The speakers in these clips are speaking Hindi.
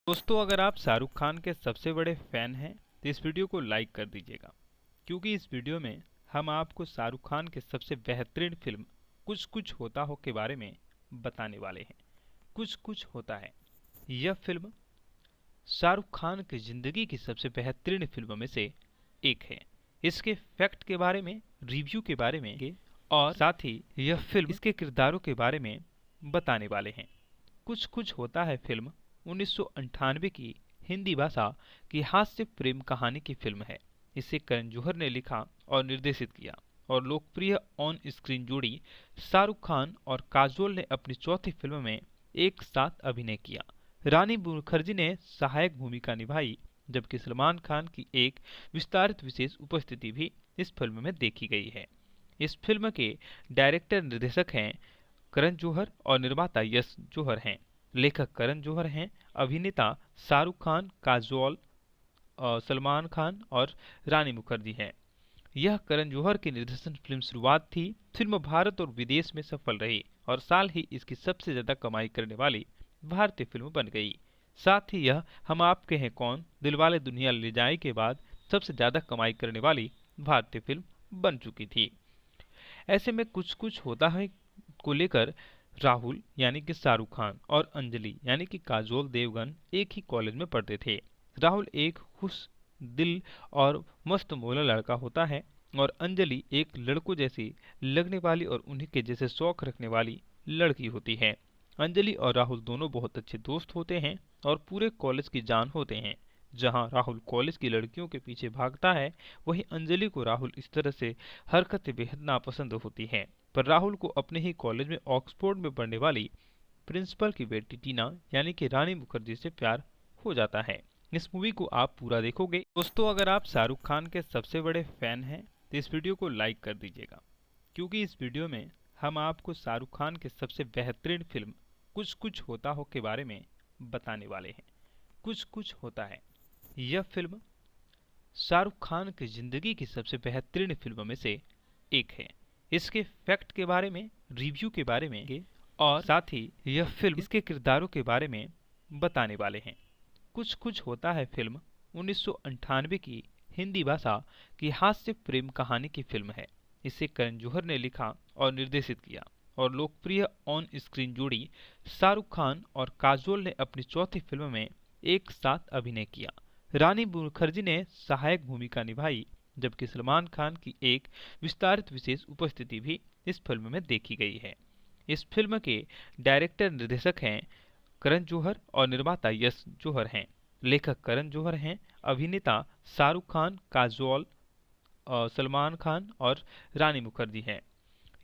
दोस्तों, अगर आप शाहरुख खान के सबसे बड़े फैन हैं तो इस वीडियो को लाइक कर दीजिएगा, क्योंकि इस वीडियो में हम आपको शाहरुख खान के सबसे बेहतरीन फिल्म कुछ कुछ होता हो के बारे में बताने वाले हैं। कुछ कुछ होता है यह फिल्म शाहरुख खान की ज़िंदगी की सबसे बेहतरीन फिल्मों में से एक है। इसके फैक्ट के बारे में, रिव्यू के बारे में और साथ ही यह फिल्म इसके किरदारों के बारे में बताने वाले हैं। कुछ कुछ होता है फिल्म 1998 की हिंदी भाषा की हास्य प्रेम कहानी की फिल्म है। इसे करण जौहर ने लिखा और निर्देशित किया और लोकप्रिय ऑन स्क्रीन जोड़ी शाहरुख खान और काजोल ने अपनी चौथी फिल्म में एक साथ अभिनय किया। रानी मुखर्जी ने सहायक भूमिका निभाई, जबकि सलमान खान की एक विस्तारित विशेष उपस्थिति भी इस फिल्म में देखी गई है। इस फिल्म के डायरेक्टर निर्देशक हैं करण जौहर और निर्माता यश जौहर हैं। लेखक करण जौहर हैं, अभिनेता शाहरुख खान, काजोल, सलमान खान और रानी मुखर्जी हैं। यह करण जौहर की निर्देशन फिल्म शुरुआत थी। फिल्म भारत और विदेश में सफल रही और साल ही इसकी सबसे ज्यादा कमाई करने वाली भारतीय फिल्म बन गई। साथ ही यह हम आपके हैं कौन, दिलवाले दुल्हनिया ले जाए के बाद सबसे ज्यादा कमाई करने वाली भारतीय फिल्म बन चुकी थी। ऐसे में कुछ कुछ होता है को लेकर राहुल यानी कि शाहरुख खान और अंजलि यानी कि काजोल देवगन एक ही कॉलेज में पढ़ते थे। राहुल एक खुश दिल और मस्त मौला लड़का होता है और अंजलि एक लड़कों जैसी लगने वाली और उन्हीं के जैसे शौक रखने वाली लड़की होती है। अंजलि और राहुल दोनों बहुत अच्छे दोस्त होते हैं और पूरे कॉलेज की जान होते हैं। जहां राहुल कॉलेज की लड़कियों के पीछे भागता है, वहीं अंजलि को राहुल इस तरह से हरकतें बेहद नापसंद होती हैं। पर राहुल को अपने ही कॉलेज में ऑक्सफोर्ड में पढ़ने वाली प्रिंसिपल की बेटी टीना यानी कि रानी मुखर्जी से प्यार हो जाता है। इस मूवी को आप पूरा देखोगे। दोस्तों, अगर आप शाहरुख खान के सबसे बड़े फैन हैं तो इस वीडियो को लाइक कर दीजिएगा, क्योंकि इस वीडियो में हम आपको शाहरुख खान के सबसे बेहतरीन फिल्म कुछ कुछ होता हो के बारे में बताने वाले हैं। कुछ कुछ होता है यह फिल्म शाहरुख खान की ज़िंदगी की सबसे बेहतरीन फिल्मों में से एक है। इसके फैक्ट के बारे में, रिव्यू के बारे में और साथ ही यह फिल्म इसके किरदारों के बारे में बताने वाले हैं। कुछ कुछ होता है फिल्म 1998 की हिंदी भाषा की हास्य प्रेम कहानी की फिल्म है। इसे करण जौहर ने लिखा और निर्देशित किया और लोकप्रिय ऑन स्क्रीन जोड़ी शाहरुख खान और काजोल ने अपनी चौथी फिल्म में एक साथ अभिनय किया। रानी मुखर्जी ने सहायक भूमिका निभाई, जबकि सलमान खान की एक विस्तारित विशेष उपस्थिति भी इस फिल्म में देखी गई है। इस फिल्म के डायरेक्टर निर्देशक हैं करण जौहर और निर्माता यश जौहर हैं। लेखक करण जौहर हैं, अभिनेता शाहरुख खान, काजोल, सलमान खान और रानी मुखर्जी हैं।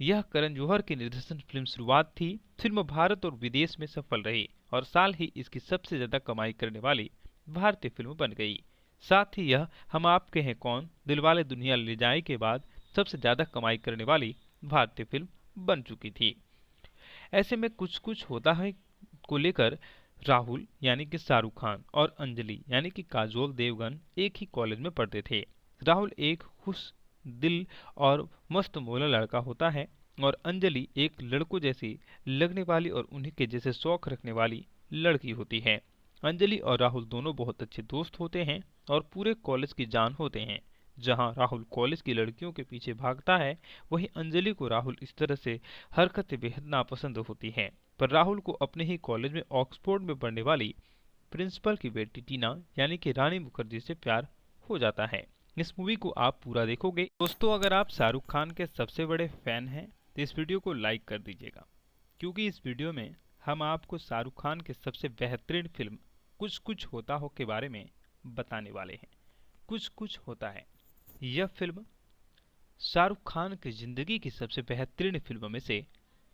यह करण जौहर की निर्देशन फिल्म शुरुआत थी। फिल्म भारत और विदेश में सफल रही और साल ही इसकी सबसे ज्यादा कमाई करने वाली भारतीय फिल्म बन गई। साथ ही यह हम आपके हैं कौन, दिलवाले दुल्हनिया ले जाए के बाद सबसे ज्यादा कमाई करने वाली भारतीय फिल्म बन चुकी थी। ऐसे में कुछ कुछ होता है को लेकर राहुल यानी कि शाहरुख खान और अंजलि यानी कि काजोल देवगन एक ही कॉलेज में पढ़ते थे। राहुल एक खुश दिल और मस्त मौला लड़का होता है और अंजलि एक लड़कों जैसी लगने वाली और उन्हीं के जैसे शौक रखने वाली लड़की होती है। अंजलि और राहुल दोनों बहुत अच्छे दोस्त होते हैं और पूरे कॉलेज की जान होते हैं। जहां राहुल कॉलेज की लड़कियों के पीछे भागता है, वहीं अंजलि को राहुल इस तरह से हरकतें बेहद नापसंद होती हैं। पर राहुल को अपने ही कॉलेज में ऑक्सफोर्ड में पढ़ने वाली प्रिंसिपल की बेटी टीना यानी कि रानी मुखर्जी से प्यार हो जाता है। इस मूवी को आप पूरा देखोगे। दोस्तों, अगर आप शाहरुख खान के सबसे बड़े फैन हैं तो इस वीडियो को लाइक कर दीजिएगा, क्योंकि इस वीडियो में हम आपको शाहरुख खान के सबसे बेहतरीन फिल्म कुछ कुछ होता हो के बारे में बताने वाले हैं। कुछ कुछ होता है यह फिल्म शाहरुख खान की ज़िंदगी की सबसे बेहतरीन फिल्मों में से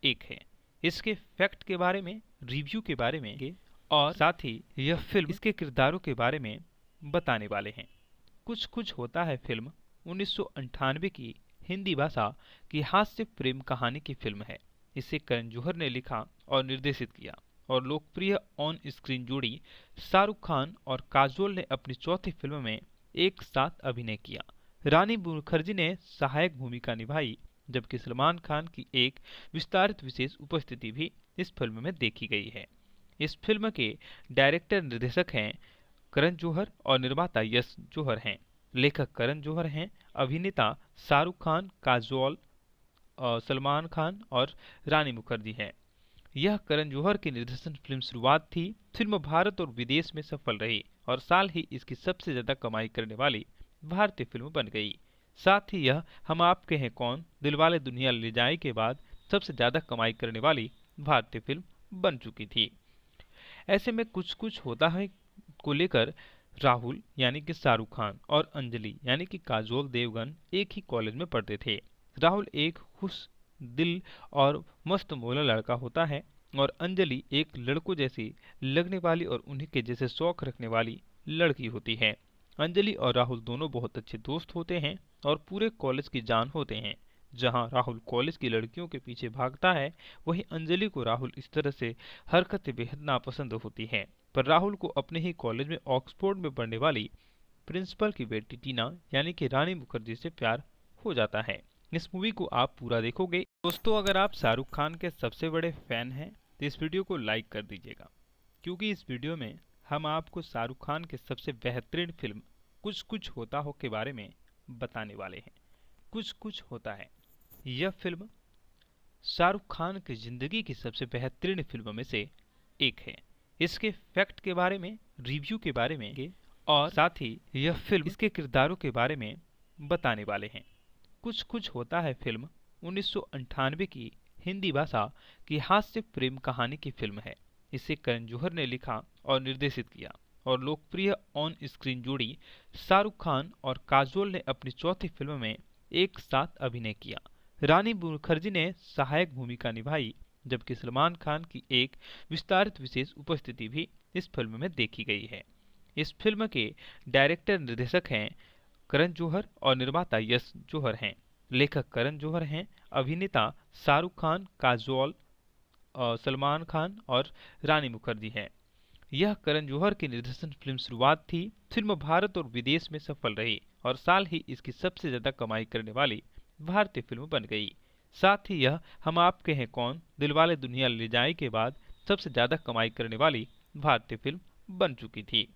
एक है। इसके फैक्ट के बारे में, रिव्यू के बारे में और साथ ही यह फिल्म इसके किरदारों के बारे में बताने वाले हैं। कुछ कुछ होता है फिल्म 1998 की हिंदी भाषा की हास्य प्रेम कहानी की फिल्म है। इसे करण जौहर ने लिखा और निर्देशित किया और लोकप्रिय ऑन स्क्रीन जोड़ी शाहरुख खान और काजोल ने अपनी चौथी फिल्म में एक साथ अभिनय किया। रानी मुखर्जी ने सहायक भूमिका निभाई, जबकि सलमान खान की एक विस्तारित विशेष उपस्थिति भी इस फिल्म में देखी गई है। इस फिल्म के डायरेक्टर निर्देशक हैं करण जौहर और निर्माता यश जौहर हैं। लेखक करण जौहर हैं। अभिनेता शाहरुख खान, काजोल, सलमान खान और रानी मुखर्जी हैं। यह करण जौहर की निर्देशन फिल्म शुरुआत थी। फिल्म भारत और विदेश में सफल रही और साल ही इसकी सबसे ज्यादा कमाई करने वाली भारतीय फिल्म बन गई। साथ ही यह हम आपके हैं कौन, दिलवाले दुल्हनिया ले जाए के बाद सबसे ज्यादा कमाई करने वाली भारतीय फिल्म बन चुकी थी। ऐसे में कुछ कुछ होता है को लेकर राहुल यानी कि शाहरुख खान और अंजलि यानी कि काजोल देवगन एक ही कॉलेज में पढ़ते थे। राहुल एक खुश दिल और मस्त मौला लड़का होता है और अंजलि एक लड़कों जैसी लगने वाली और उन्हीं के जैसे शौक रखने वाली लड़की होती है। अंजलि और राहुल दोनों बहुत अच्छे दोस्त होते हैं और पूरे कॉलेज की जान होते हैं। जहां राहुल कॉलेज की लड़कियों के पीछे भागता है, वहीं अंजलि को राहुल इस तरह से हरकतें बेहद नापसंद होती हैं। पर राहुल को अपने ही कॉलेज में ऑक्सफोर्ड में पढ़ने वाली प्रिंसिपल की बेटी टीना यानी कि रानी मुखर्जी से प्यार हो जाता है। इस मूवी को आप पूरा देखोगे। दोस्तों, अगर आप शाहरुख खान के सबसे बड़े फैन हैं तो इस वीडियो को लाइक कर दीजिएगा, क्योंकि इस वीडियो में हम आपको शाहरुख खान के सबसे बेहतरीन फिल्म कुछ कुछ होता हो के बारे में बताने वाले हैं। कुछ कुछ होता है यह फिल्म शाहरुख खान की जिंदगी की सबसे बेहतरीन फिल्मों में से एक है। इसके फैक्ट के बारे में, रिव्यू के बारे में और साथ ही यह फिल्म इसके किरदारों के बारे में बताने वाले हैं। कुछ कुछ होता है फिल्म 1998 की हिंदी भाषा की हास्य प्रेम कहानी की फिल्म है। इसे करण जौहर ने लिखा और निर्देशित किया और लोकप्रिय ऑन स्क्रीन जोड़ी शाहरुख खान और काजोल ने अपनी चौथी फिल्म में एक साथ अभिनय किया। रानी मुखर्जी ने सहायक भूमिका निभाई, जबकि सलमान खान की एक विस्तारित विशेष उपस्थिति भी इस फिल्म में देखी गई है। इस फिल्म के डायरेक्टर निर्देशक हैं करण जौहर और निर्माता यश जौहर हैं। लेखक करण जौहर हैं। अभिनेता शाहरुख खान, काजोल, सलमान खान और रानी मुखर्जी हैं। यह करण जौहर की निर्देशन फिल्म शुरुआत थी। फिल्म भारत और विदेश में सफल रही और साल ही इसकी सबसे ज्यादा कमाई करने वाली भारतीय फिल्म बन गई। साथ ही यह हम आपके हैं कौन, दिलवाले दुल्हनिया ले जाए के बाद सबसे ज्यादा कमाई करने वाली भारतीय फिल्म बन चुकी थी।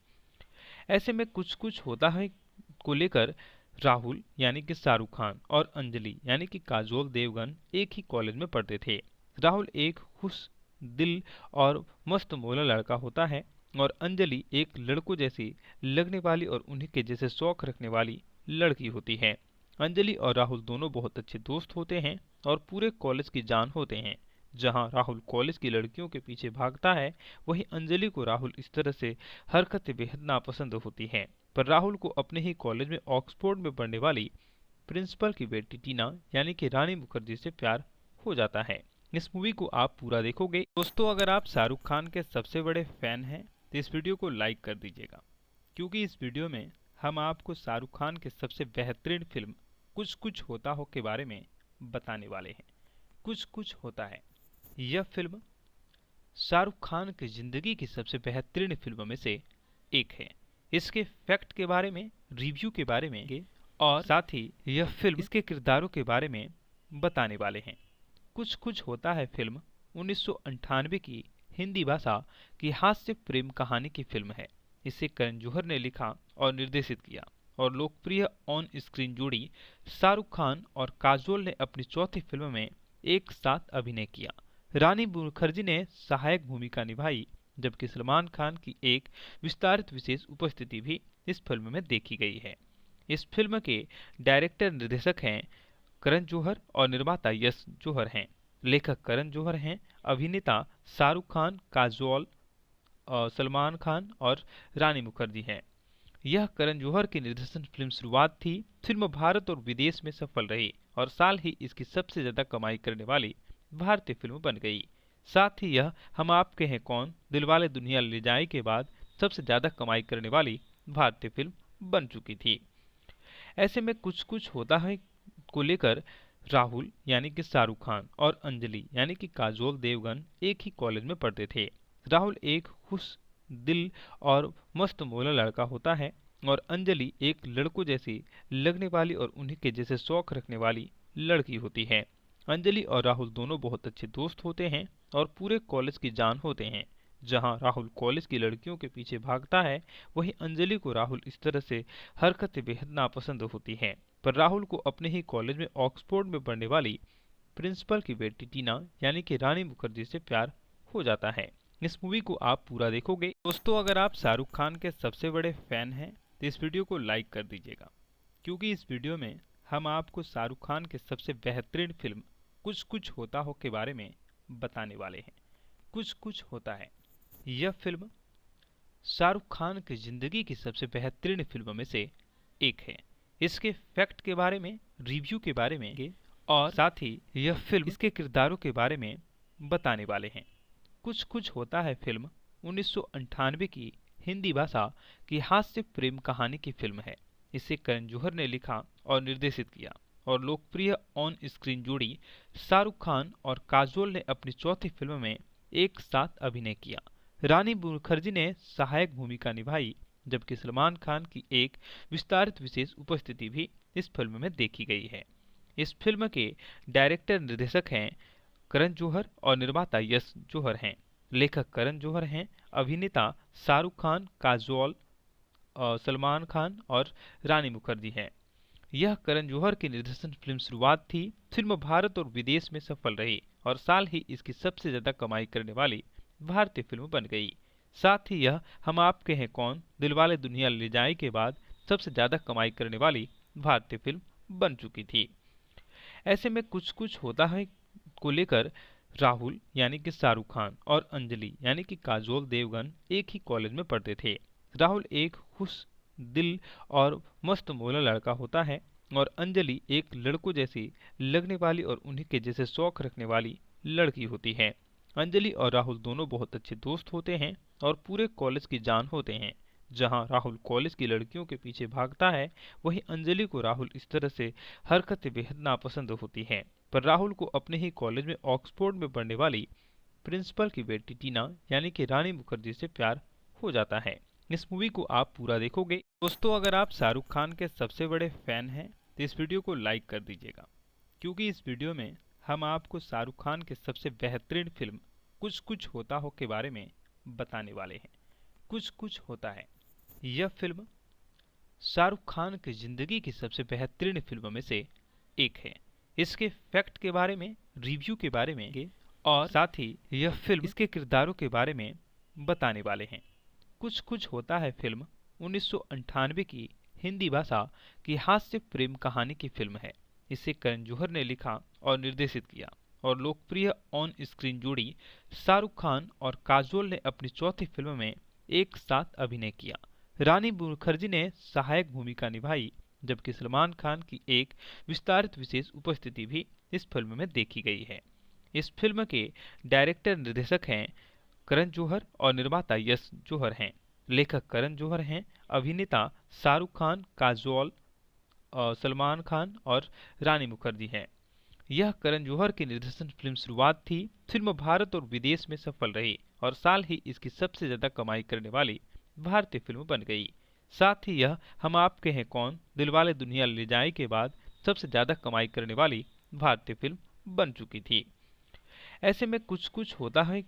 ऐसे में कुछ कुछ होता है को लेकर राहुल यानी कि शाहरुख खान और अंजलि यानी कि काजोल देवगन एक ही कॉलेज में पढ़ते थे। राहुल एक खुश दिल और मस्त मौला लड़का होता है और अंजलि एक लड़कों जैसी लगने वाली और उन्हीं के जैसे शौक रखने वाली लड़की होती है। अंजलि और राहुल दोनों बहुत अच्छे दोस्त होते हैं और पूरे कॉलेज की जान होते हैं। जहां राहुल कॉलेज की लड़कियों के पीछे भागता है, वहीं अंजलि को राहुल इस तरह से हरकतें बेहद नापसंद होती हैं। पर राहुल को अपने ही कॉलेज में ऑक्सफोर्ड में पढ़ने वाली प्रिंसिपल की बेटी टीना यानी कि रानी मुखर्जी से प्यार हो जाता है। इस मूवी को आप पूरा देखोगे। दोस्तों, अगर आप शाहरुख खान के सबसे बड़े फैन हैं तो इस वीडियो को लाइक कर दीजिएगा, क्योंकि इस वीडियो में हम आपको शाहरुख खान के सबसे बेहतरीन फिल्म कुछ कुछ होता हो के बारे में बताने वाले हैं। कुछ कुछ होता है यह फिल्म शाहरुख खान की जिंदगी की सबसे बेहतरीन फिल्मों में से एक है। इसके फैक्ट के बारे में, रिव्यू के बारे में और साथ ही यह फिल्म इसके किरदारों के बारे में बताने वाले हैं। कुछ कुछ होता है फिल्म 1998 की हिंदी भाषा की हास्य प्रेम कहानी की फिल्म है। इसे करण जौहर ने लिखा और निर्देशित किया और लोकप्रिय ऑन स्क्रीन जोड़ी शाहरुख खान और काजोल ने अपनी चौथी फिल्म में एक साथ अभिनय किया। रानी मुखर्जी ने सहायक भूमिका निभाई, जबकि सलमान खान की एक विस्तारित विशेष उपस्थिति भी इस फिल्म में देखी गई है। इस फिल्म के डायरेक्टर निर्देशक हैं करण जौहर और निर्माता यश जौहर हैं। लेखक करण जौहर हैं। अभिनेता शाहरुख खान, काजोल, सलमान खान और रानी मुखर्जी हैं। यह करण जौहर की निर्देशन फिल्म शुरुआत थी। फिल्म भारत और विदेश में सफल रही और साल ही इसकी सबसे ज्यादा कमाई करने वाली भारतीय फिल्म बन गई। साथ ही यह हम आपके हैं कौन, दिलवाले दुल्हनिया ले जाए के बाद सबसे ज्यादा कमाई करने वाली भारतीय फिल्म बन चुकी थी। ऐसे में कुछ कुछ होता है को लेकर राहुल यानी कि शाहरुख खान और अंजलि यानी कि काजोल देवगन एक ही कॉलेज में पढ़ते थे। राहुल एक खुश दिल और मस्त मौला लड़का होता है और अंजलि एक लड़कों जैसी लगने वाली और उन्हीं के जैसे शौक रखने वाली लड़की होती है। अंजलि और राहुल दोनों बहुत अच्छे दोस्त होते हैं और पूरे कॉलेज की जान होते हैं। जहां राहुल कॉलेज की लड़कियों के पीछे भागता है, वहीं अंजलि को राहुल इस तरह से हरकतें बेहद नापसंद होती हैं। पर राहुल को अपने ही कॉलेज में ऑक्सफोर्ड में पढ़ने वाली प्रिंसिपल की बेटी टीना यानी कि रानी मुखर्जी से प्यार हो जाता है। इस मूवी को आप पूरा देखोगे। दोस्तों, अगर आप शाहरुख खान के सबसे बड़े फैन हैं तो इस वीडियो को लाइक कर दीजिएगा, क्योंकि इस वीडियो में हम आपको शाहरुख खान के सबसे बेहतरीन फिल्म कुछ कुछ होता हो के बारे में बताने वाले हैं। कुछ कुछ होता है यह फिल्म शाहरुख खान की जिंदगी की सबसे बेहतरीन फिल्मों में से एक है। इसके फैक्ट के बारे में, रिव्यू के बारे में और साथ ही यह फिल्म इसके किरदारों के बारे में बताने वाले हैं। कुछ कुछ होता है फिल्म 1998 की हिंदी भाषा की हास्य प्रेम कहानी की फिल्म है। इसे करण जौहर ने लिखा और निर्देशित किया और लोकप्रिय ऑन स्क्रीन जोड़ी शाहरुख खान और काजोल ने अपनी चौथी फिल्म में एक साथ अभिनय किया। रानी मुखर्जी ने सहायक भूमिका निभाई, जबकि सलमान खान की एक विस्तारित विशेष उपस्थिति भी इस फिल्म में देखी गई है। इस फिल्म के डायरेक्टर निर्देशक हैं करण जौहर और निर्माता यश जौहर हैं। लेखक करण जौहर हैं, अभिनेता शाहरुख खान, काजोल, सलमान खान और रानी मुखर्जी हैं। यह करण जौहर की निर्देशन फिल्म शुरुआत थी। फिल्म भारत और विदेश में सफल रही और साल ही इसकी सबसे ज्यादा कमाई करने वाली भारतीय फिल्म बन गई। साथ ही यह हम आपके हैं कौन, दिलवाले दुल्हनिया ले जाए के बाद सबसे ज्यादा कमाई करने वाली भारतीय फिल्म बन चुकी थी। ऐसे में कुछ कुछ होता है को लेकर राहुल यानी कि शाहरुख खान और अंजलि यानी कि काजोल देवगन एक ही कॉलेज में पढ़ते थे। राहुल एक खुश दिल और मस्त मौला लड़का होता है और अंजलि एक लड़कों जैसी लगने वाली और उन्हीं के जैसे शौक रखने वाली लड़की होती है। अंजलि और राहुल दोनों बहुत अच्छे दोस्त होते हैं और पूरे कॉलेज की जान होते हैं। जहां राहुल कॉलेज की लड़कियों के पीछे भागता है, वहीं अंजलि को राहुल इस तरह से हरकतें बेहद नापसंद होती हैं। पर राहुल को अपने ही कॉलेज में ऑक्सफोर्ड में पढ़ने वाली प्रिंसिपल की बेटी टीना यानी कि रानी मुखर्जी से प्यार हो जाता है। इस मूवी को आप पूरा देखोगे। दोस्तों, अगर आप शाहरुख खान के सबसे बड़े फैन हैं तो इस वीडियो को लाइक कर दीजिएगा, क्योंकि इस वीडियो में हम आपको शाहरुख खान के सबसे बेहतरीन फिल्म कुछ कुछ होता हो के बारे में बताने वाले हैं। कुछ कुछ होता है यह फिल्म शाहरुख खान की जिंदगी की सबसे बेहतरीन फिल्मों में से एक है। इसके फैक्ट के बारे में, रिव्यू के बारे में और साथ ही यह फिल्म इसके किरदारों के बारे में बताने वाले हैं। कुछ कुछ होता है फिल्म 1998 की हिंदी भाषा की हास्य प्रेम कहानी की फिल्म है। इसे करण जौहर ने लिखा और निर्देशित किया और लोकप्रिय ऑन स्क्रीन जोड़ी शाहरुख खान और काजोल ने अपनी चौथी फिल्म में एक साथ अभिनय किया। रानी मुखर्जी ने सहायक भूमिका निभाई, जबकि सलमान खान की एक विस्तारित विशेष उपस्थिति भी इस फिल्म में देखी गई है। इस फिल्म के डायरेक्टर निर्देशक हैं करण जौहर और निर्माता यश जौहर हैं। लेखक करण जौहर हैं, अभिनेता शाहरुख खान, काजोल, सलमान खान और रानी मुखर्जी हैं। यह करण जौहर की निर्देशन फिल्म शुरुआत थी। फिल्म भारत और विदेश में सफल रही और साल ही इसकी सबसे ज्यादा कमाई करने वाली भारतीय फिल्म बन गई। साथ ही यह हम आपके हैं कौन, दिलवाले दुल्हनिया ले जाए के बाद सबसे ज्यादा कमाई करने वाली भारतीय फिल्म बन चुकी थी। ऐसे में कुछ कुछ होता है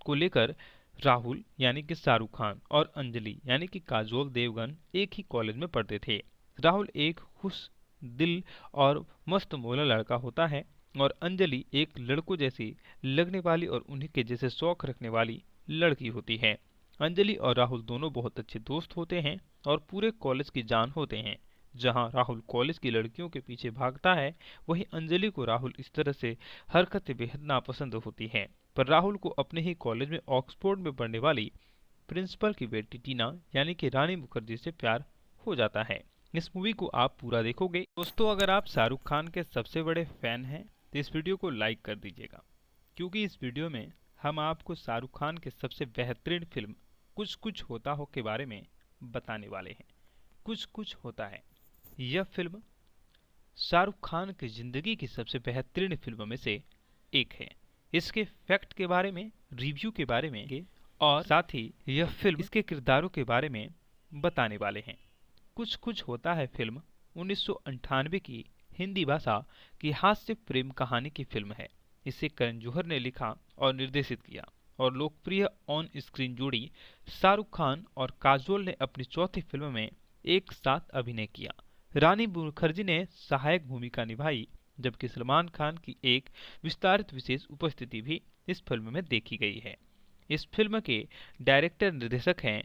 को लेकर राहुल यानी कि शाहरुख खान और अंजलि यानी कि काजोल देवगन एक ही कॉलेज में पढ़ते थे। राहुल एक खुश दिल और मस्त मौला लड़का होता है और अंजलि एक लड़कों जैसी लगने वाली और उन्हीं के जैसे शौक रखने वाली लड़की होती है। अंजलि और राहुल दोनों बहुत अच्छे दोस्त होते हैं और पूरे कॉलेज की जान होते हैं। जहां राहुल कॉलेज की लड़कियों के पीछे भागता है, वहीं अंजलि को राहुल इस तरह से हरकतें बेहद नापसंद होती हैं। पर राहुल को अपने ही कॉलेज में ऑक्सफोर्ड में पढ़ने वाली प्रिंसिपल की बेटी टीना यानी कि रानी मुखर्जी से प्यार हो जाता है। इस मूवी को आप पूरा देखोगे। दोस्तों, अगर आप शाहरुख खान के सबसे बड़े फैन हैं तो इस वीडियो को लाइक कर दीजिएगा, क्योंकि इस वीडियो में हम आपको शाहरुख खान के सबसे बेहतरीन फिल्म कुछ कुछ होता हो के बारे में बताने वाले हैं। कुछ कुछ होता है यह फिल्म शाहरुख खान की जिंदगी की सबसे बेहतरीन फिल्मों में से एक है। इसके फैक्ट के बारे में, रिव्यू के बारे में और साथ ही यह फिल्म इसके किरदारों के बारे में बताने वाले हैं। कुछ कुछ होता है फिल्म 1998 की हिंदी भाषा की हास्य प्रेम कहानी की फिल्म है। इसे करण जौहर ने लिखा और निर्देशित किया और लोकप्रिय ऑन स्क्रीन जोड़ी शाहरुख खान और काजोल ने अपनी चौथी फिल्म में एक साथ अभिनय किया। रानी मुखर्जी ने सहायक भूमिका निभाई, जबकि सलमान खान की एक विस्तारित विशेष उपस्थिति भी इस फिल्म में देखी गई है। इस फिल्म के डायरेक्टर निर्देशक हैं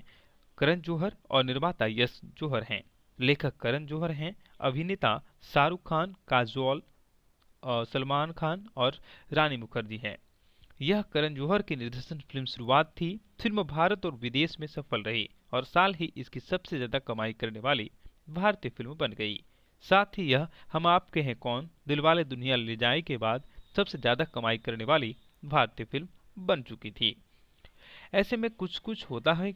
करण जौहर और निर्माता यश जौहर हैं। लेखक करण जौहर हैं, अभिनेता शाहरुख खान, काजोल, सलमान खान और रानी मुखर्जी हैं। यह करण जौहर की निर्देशन फिल्म शुरुआत थी। फिल्म भारत और विदेश में सफल रही और साल ही इसकी सबसे ज्यादा कमाई करने वाली भारतीय फिल्म बन गई। साथ ही यह हम आपके हैं कौन, दिलवाले दुल्हनिया ले जाए के बाद सबसे ज्यादा कमाई करने वाली भारतीय फिल्म बन चुकी थी। ऐसे में कुछ कुछ होता है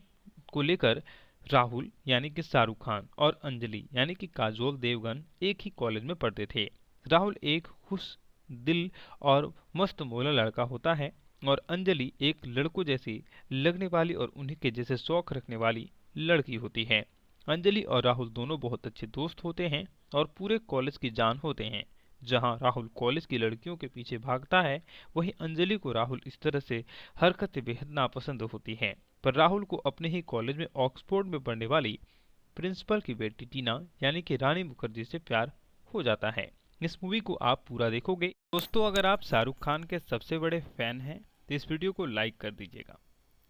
को लेकर राहुल यानी कि शाहरुख खान और अंजलि यानी कि काजोल देवगन एक ही कॉलेज में पढ़ते थे। राहुल एक खुश दिल और मस्त मौला लड़का होता है और अंजलि एक लड़कों जैसी लगने वाली और उन्हीं के जैसे शौक रखने वाली लड़की होती है। अंजलि और राहुल दोनों बहुत अच्छे दोस्त होते हैं और पूरे कॉलेज की जान होते हैं। जहां राहुल कॉलेज की लड़कियों के पीछे भागता है, वहीं अंजलि को राहुल इस तरह से हरकतें बेहद नापसंद होती हैं। पर राहुल को अपने ही कॉलेज में ऑक्सफोर्ड में पढ़ने वाली प्रिंसिपल की बेटी टीना यानी कि रानी मुखर्जी से प्यार हो जाता है। इस मूवी को आप पूरा देखोगे। दोस्तों, अगर आप शाहरुख खान के सबसे बड़े फैन हैं तो इस वीडियो को लाइक कर दीजिएगा,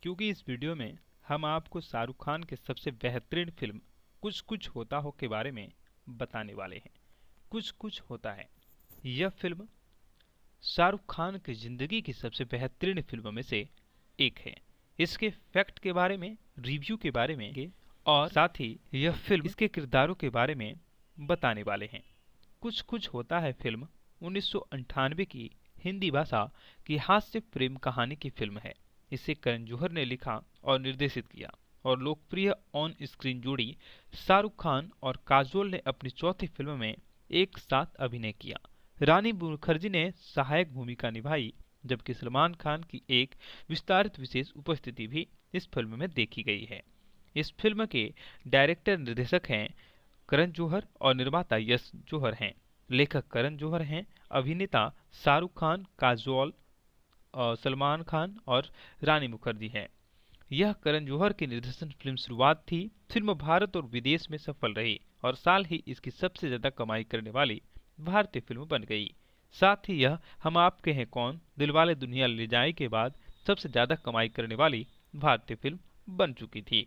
क्योंकि इस वीडियो में हम आपको शाहरुख खान के सबसे बेहतरीन फिल्म कुछ कुछ होता हो के बारे में बताने वाले हैं। कुछ कुछ होता है यह फिल्म शाहरुख खान की जिंदगी की सबसे बेहतरीन फिल्मों में से एक है। इसके फैक्ट के बारे में, रिव्यू के बारे में और साथ ही यह फिल्म इसके किरदारों के बारे में बताने वाले हैं। कुछ कुछ होता है फिल्म 1998 की हिंदी भाषा की हास्य प्रेम कहानी की फिल्म है। इसे करण जौहर ने लिखा और निर्देशित किया और लोकप्रिय ऑन स्क्रीन जोड़ी शाहरुख खान और काजोल ने अपनी चौथी फिल्म में एक साथ अभिनय किया। रानी मुखर्जी ने सहायक भूमिका निभाई, जबकि सलमान खान की एक विस्तारित विशेष उपस्थिति भी इस फिल्म में देखी गई है। इस फिल्म के डायरेक्टर निर्देशक हैं करण जौहर और निर्माता यश जौहर हैं। लेखक करण जौहर हैं, अभिनेता शाहरुख खान, काजोल, सलमान खान और रानी मुखर्जी हैं। यह करण जौहर की निर्देशन फिल्म शुरुआत थी। फिल्म भारत और विदेश में सफल रही और साल ही इसकी सबसे ज्यादा कमाई करने वाली भारतीय फिल्म बन गई। साथ ही यह हम आपके हैं कौन, दिलवाले दुल्हनिया ले जाए के बाद सबसे ज्यादा कमाई करने वाली भारतीय फिल्म बन चुकी थी।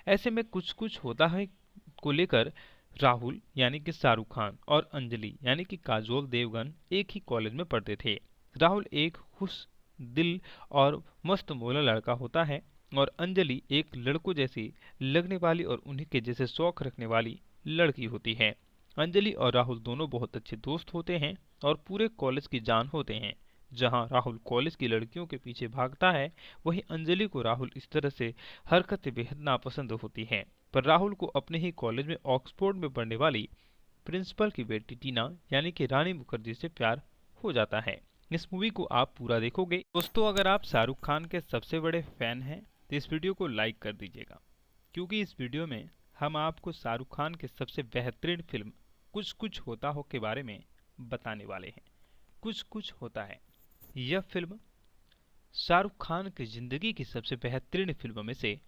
ऐसे में कुछ कुछ होता है को लेकर राहुल यानी कि शाहरुख खान और अंजलि यानी कि काजोल देवगन एक ही कॉलेज में पढ़ते थे। राहुल एक खुश दिल और मस्त मौला लड़का होता है और अंजलि एक लड़कों जैसी लगने वाली और उन्हीं के जैसे शौक रखने वाली लड़की होती है। अंजलि और राहुल दोनों बहुत अच्छे दोस्त होते हैं और पूरे कॉलेज की जान होते हैं। जहां राहुल कॉलेज की लड़कियों के पीछे भागता है, वहीं अंजलि को राहुल इस तरह से हरकतें बेहद नापसंद होती हैं। पर राहुल को अपने ही कॉलेज में ऑक्सफोर्ड में पढ़ने वाली प्रिंसिपल की बेटी टीना यानी कि रानी मुखर्जी से प्यार हो जाता है। इस मूवी को आप पूरा देखोगे। दोस्तों, अगर आप शाहरुख खान के सबसे बड़े फैन हैं तो इस वीडियो को लाइक कर दीजिएगा, क्योंकि इस वीडियो में हम आपको शाहरुख खान के सबसे बेहतरीन फिल्म कुछ कुछ होता हो के बारे में बताने वाले हैं। कुछ कुछ होता है यह फिल्म शाहरुख खान की जिंदगी की सबसे बेहतरीन फिल्मों में से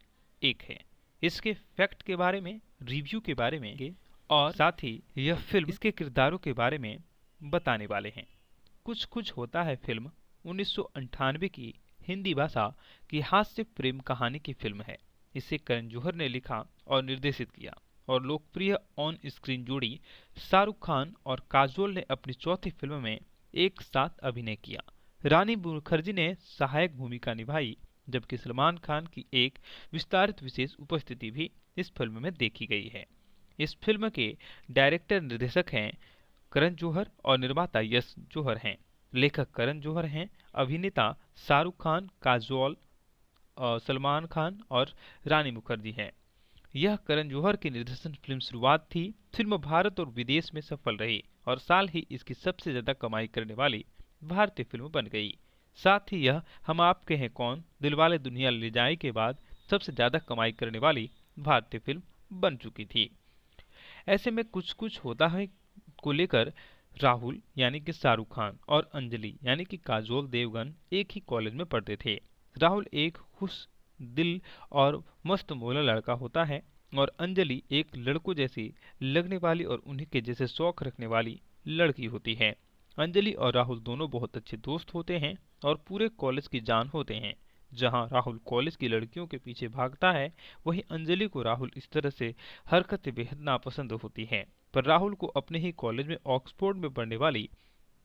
एक है। इसके फैक्ट के बारे में, रिव्यू के बारे में और साथ ही यह फिल्म इसके किरदारों के बारे में बताने वाले हैं। कुछ कुछ होता है फिल्म 1998 की हिंदी भाषा की हास्य प्रेम कहानी की फिल्म है। इसे करण जौहर ने लिखा और निर्देशित किया और लोकप्रिय ऑन स्क्रीन जोड़ी शाहरुख खान और काजोल ने अपनी चौथी फिल्म में एक साथ अभिनय किया। रानी मुखर्जी ने सहायक भूमिका निभाई, जबकि सलमान खान की एक विस्तारित विशेष उपस्थिति भी इस फिल्म में देखी गई है। इस फिल्म के डायरेक्टर निर्देशक हैं करण जौहर और निर्माता यश जौहर हैं। लेखक करण जौहर हैं, अभिनेता शाहरुख खान, काजोल, सलमान खान और रानी मुखर्जी हैं। यह करण जौहर की निर्देशन फिल्म शुरुआत थी। फिल्म भारत और विदेश में सफल रही और साल ही इसकी सबसे ज्यादा कमाई करने वाली भारतीय फिल्म बन गई। साथ ही यह हम आपके हैं कौन, दिलवाले दुल्हनिया ले जाए के बाद सबसे ज्यादा कमाई करने वाली भारतीय फिल्म बन चुकी थी। ऐसे में कुछ कुछ होता है को लेकर राहुल यानी कि शाहरुख खान और अंजलि यानी कि काजोल देवगन एक ही कॉलेज में पढ़ते थे। राहुल एक खुश दिल और मस्त मौला लड़का होता है और अंजलि एक लड़कों जैसी लगने वाली और उन्हीं के जैसे शौक रखने वाली लड़की होती है। अंजलि और राहुल दोनों बहुत अच्छे दोस्त होते हैं और पूरे कॉलेज की जान होते हैं। जहां राहुल कॉलेज की लड़कियों के पीछे भागता है, वहीं अंजलि को राहुल इस तरह से हरकतें बेहद नापसंद होती हैं। पर राहुल को अपने ही कॉलेज में ऑक्सफोर्ड में पढ़ने वाली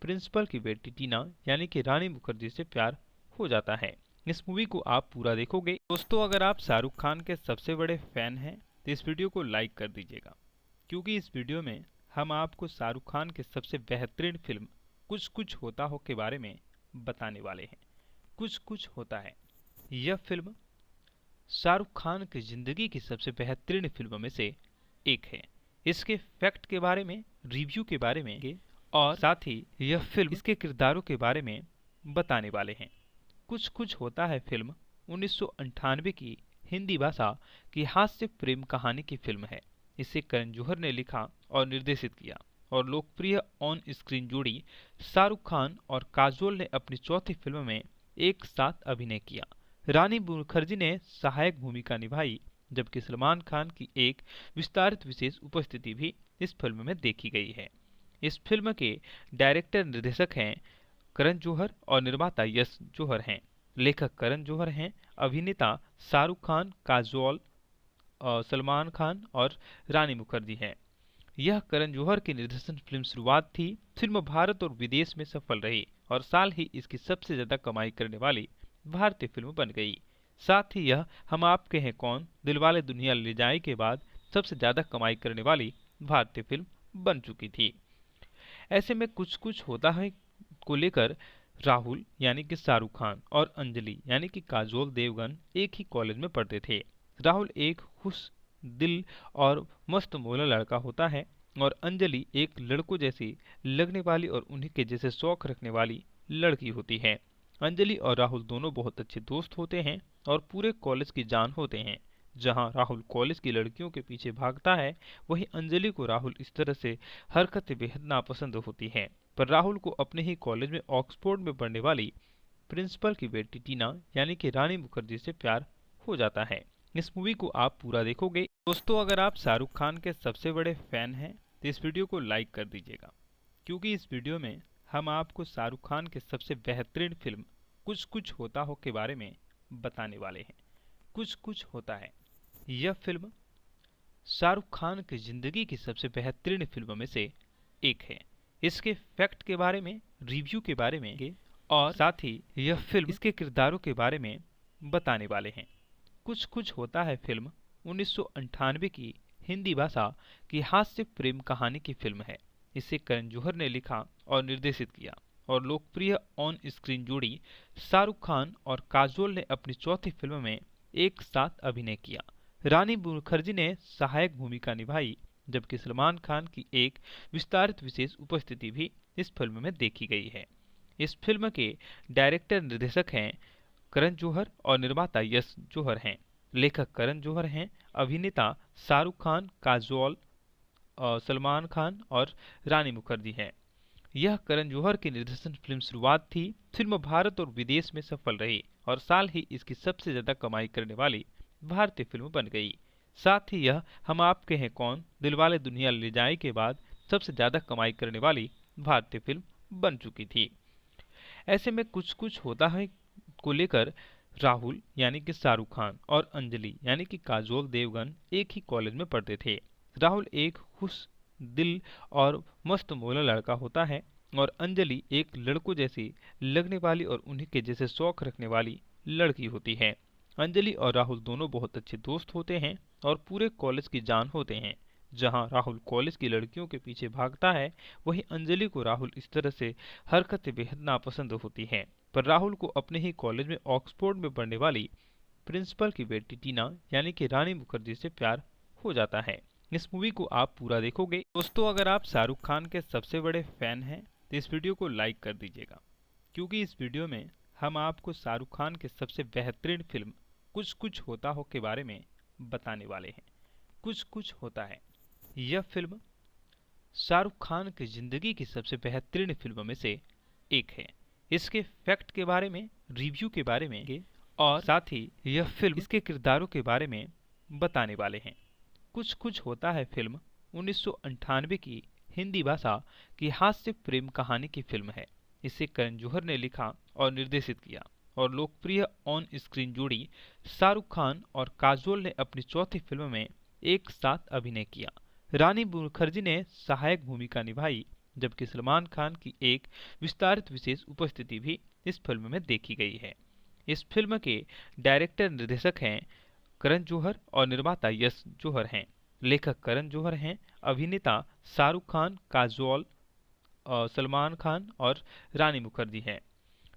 प्रिंसिपल की बेटी टीना यानी कि रानी मुखर्जी से प्यार हो जाता है। इस मूवी को आप पूरा देखोगे। दोस्तों, अगर आप शाहरुख खान के सबसे बड़े फैन हैं तो इस वीडियो को लाइक कर दीजिएगा, क्योंकि इस वीडियो में हम आपको शाहरुख खान के सबसे बेहतरीन फिल्म कुछ कुछ होता हो के बारे में बताने वाले हैं। कुछ कुछ होता है यह फिल्म शाहरुख खान की जिंदगी की सबसे बेहतरीन फिल्मों में से एक है। इसके फैक्ट के बारे में, रिव्यू के बारे में और साथ ही यह फिल्म इसके किरदारों के बारे में बताने वाले हैं। कुछ कुछ होता है फिल्म 1998 की हिंदी भाषा की हास्य प्रेम कहानी की फिल्म है। इसे करण जौहर ने लिखा और निर्देशित किया और लोकप्रिय ऑन स्क्रीन जोड़ी शाहरुख खान और काजोल ने अपनी चौथी फिल्म में एक साथ अभिनय किया। रानी मुखर्जी ने सहायक भूमिका निभाई, जबकि सलमान खान की एक विस्तारित विशेष उपस्थिति भी इस फिल्म में देखी गई है। इस फिल्म के डायरेक्टर निर्देशक हैं करण जौहर और निर्माता यश जौहर हैं। लेखक करण जौहर हैं। अभिनेता शाहरुख खान, काजोल, सलमान खान और रानी मुखर्जी हैं। यह करण जौहर की निर्देशन फिल्म शुरुआत थी। फिल्म भारत और विदेश में सफल रही और साल ही इसकी सबसे ज्यादा कमाई करने वाली भारतीय फिल्म बन गई। साथ ही यह हम आपके हैं कौन, दिलवाले दुल्हनिया ले जाए के बाद सबसे ज्यादा कमाई करने वाली भारतीय फिल्म बन चुकी थी। ऐसे में कुछ कुछ होता है को लेकर राहुल यानी कि शाहरुख खान और अंजलि यानी कि काजोल देवगन एक ही कॉलेज में पढ़ते थे। राहुल एक खुश दिल और मस्त मौला लड़का होता है और अंजलि एक लड़कों जैसी लगने वाली और उन्हीं के जैसे शौक रखने वाली लड़की होती है। अंजलि और राहुल दोनों बहुत अच्छे दोस्त होते हैं और पूरे कॉलेज की जान होते हैं। जहां राहुल कॉलेज की लड़कियों के पीछे भागता है, वहीं अंजलि को राहुल इस तरह से हरकतें बेहद नापसंद होती हैं। पर राहुल को अपने ही कॉलेज में ऑक्सफोर्ड में पढ़ने वाली प्रिंसिपल की बेटी टीना यानी कि रानी मुखर्जी से प्यार हो जाता है। इस मूवी को आप पूरा देखोगे। दोस्तों, अगर आप शाहरुख खान के सबसे बड़े फैन हैं तो इस वीडियो को लाइक कर दीजिएगा, क्योंकि इस वीडियो में हम आपको शाहरुख खान के सबसे बेहतरीन फिल्म कुछ कुछ होता हो के बारे में बताने वाले हैं। कुछ कुछ होता है यह फिल्म शाहरुख खान की जिंदगी की सबसे बेहतरीन फिल्मों में से एक है। इसके फैक्ट के बारे में, रिव्यू के बारे में और साथ ही यह फिल्म इसके किरदारों के बारे में बताने वाले हैं। कुछ कुछ होता है फिल्म 1998 की हिंदी भाषा की हास्य प्रेम कहानी की फिल्म है। इसे करण जौहर ने लिखा और निर्देशित किया और लोकप्रिय ऑन स्क्रीन जोड़ी शाहरुख खान और काजोल ने अपनी चौथी फिल्म में एक साथ अभिनय किया। रानी मुखर्जी ने सहायक भूमिका निभाई, जबकि सलमान खान की एक विस्तारित विशेष उपस्थिति भी इस फिल्म में देखी गई है। इस फिल्म के डायरेक्टर निर्देशक हैं करण जौहर और निर्माता यश जौहर हैं। लेखक करण जौहर हैं। अभिनेता शाहरुख खान, काजोल, सलमान खान और रानी मुखर्जी हैं। यह करण जौहर की निर्देशन फिल्म शुरुआत थी। फिल्म भारत और विदेश में सफल रही और साल ही इसकी सबसे ज्यादा कमाई करने वाली भारतीय फिल्म बन गई। साथ ही यह हम आपके हैं कौन, दिलवाले दुल्हनिया ले जाए के बाद सबसे ज्यादा कमाई करने वाली भारतीय फिल्म बन चुकी थी। ऐसे में कुछ कुछ होता है को लेकर राहुल यानी कि शाहरुख खान और अंजलि यानी कि काजोल देवगन एक ही कॉलेज में पढ़ते थे। राहुल एक खुश दिल और मस्त मौला लड़का होता है और अंजलि एक लड़कों जैसी लगने वाली और उन्हीं के जैसे शौक रखने वाली लड़की होती है। अंजलि और राहुल दोनों बहुत अच्छे दोस्त होते हैं और पूरे कॉलेज की जान होते हैं। जहां राहुल कॉलेज की लड़कियों के पीछे भागता है, वहीं अंजलि को राहुल इस तरह से हरकतें बेहद नापसंद होती हैं। पर राहुल को अपने ही कॉलेज में ऑक्सफोर्ड में पढ़ने वाली प्रिंसिपल की बेटी टीना यानी कि रानी मुखर्जी से प्यार हो जाता है। इस मूवी को आप पूरा देखोगे। दोस्तों, अगर आप शाहरुख खान के सबसे बड़े फैन हैं तो इस वीडियो को लाइक कर दीजिएगा, क्योंकि इस वीडियो में हम आपको शाहरुख खान के सबसे बेहतरीन फिल्म कुछ कुछ होता हो के बारे में बताने वाले हैं। कुछ कुछ होता है यह फिल्म शाहरुख खान की जिंदगी की सबसे बेहतरीन फिल्मों में से एक है। इसके फैक्ट के बारे में, रिव्यू के बारे में और साथ ही यह फिल्म इसके किरदारों के बारे में बताने वाले हैं। कुछ कुछ होता है फिल्म 1998 की हिंदी भाषा की हास्य प्रेम कहानी की फिल्म है। इसे करण जौहर ने लिखा और निर्देशित किया और लोकप्रिय ऑन स्क्रीन जोड़ी शाहरुख खान और काजोल ने अपनी चौथी फिल्म में एक साथ अभिनय किया। रानी मुखर्जी ने सहायक भूमिका निभाई, जबकि सलमान खान की एक विस्तारित विशेष उपस्थिति भी इस फिल्म में देखी गई है। इस फिल्म के डायरेक्टर निर्देशक हैं करण जौहर और निर्माता यश जौहर हैं। लेखक करण जौहर हैं, अभिनेता शाहरुख खान, काजोल, सलमान खान और रानी मुखर्जी हैं।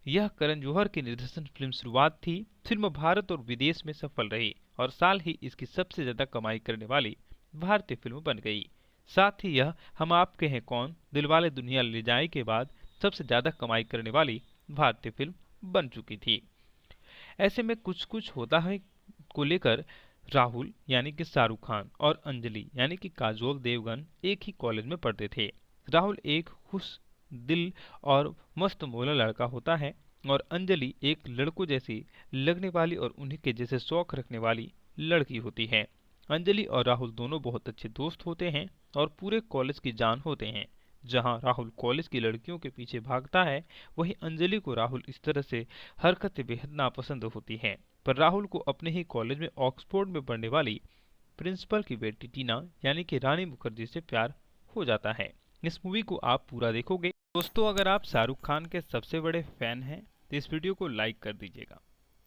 यह करण जौहर की निर्देशन फिल्म शुरुआत थी। फिल्म भारत और विदेश में सफल रही और साल ही इसकी सबसे ज्यादा कमाई करने वाली भारतीय फिल्म बन गई। साथ ही यह हम आपके हैं कौन, दिलवाले दुल्हनिया ले जाए के बाद सबसे ज्यादा कमाई करने वाली भारतीय फिल्म बन चुकी थी। ऐसे में कुछ कुछ होता है को लेकर राहुल यानी कि शाहरुख खान और अंजलि यानी कि काजोल देवगन एक ही कॉलेज में पढ़ते थे। राहुल एक खुश दिल और मस्त मौला लड़का होता है और अंजलि एक लड़कों जैसी लगने वाली और उन्हीं के जैसे शौक रखने वाली लड़की होती है। अंजलि और राहुल दोनों बहुत अच्छे दोस्त होते हैं और पूरे कॉलेज की जान होते हैं। जहां राहुल कॉलेज की लड़कियों के पीछे भागता है, वहीं अंजलि को राहुल इस तरह से हरकतें बेहद नापसंद होती हैं। पर राहुल को अपने ही कॉलेज में ऑक्सफोर्ड में पढ़ने वाली प्रिंसिपल की बेटी टीना यानी कि रानी मुखर्जी से प्यार हो जाता है। इस मूवी को आप पूरा देखोगे। दोस्तों, अगर आप शाहरुख खान के सबसे बड़े फैन हैं तो इस वीडियो को लाइक कर दीजिएगा,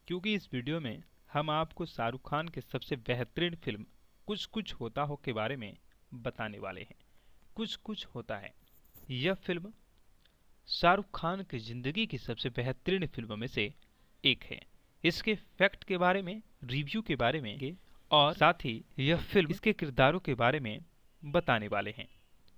क्योंकि इस वीडियो में हम आपको शाहरुख खान के सबसे बेहतरीन फिल्म कुछ कुछ होता हो के बारे में बताने वाले हैं। कुछ कुछ होता है यह फिल्म शाहरुख खान की जिंदगी की सबसे बेहतरीन फिल्मों में से एक है। इसके फैक्ट के बारे में, रिव्यू के बारे में और साथ ही यह फिल्म इसके किरदारों के बारे में बताने वाले हैं।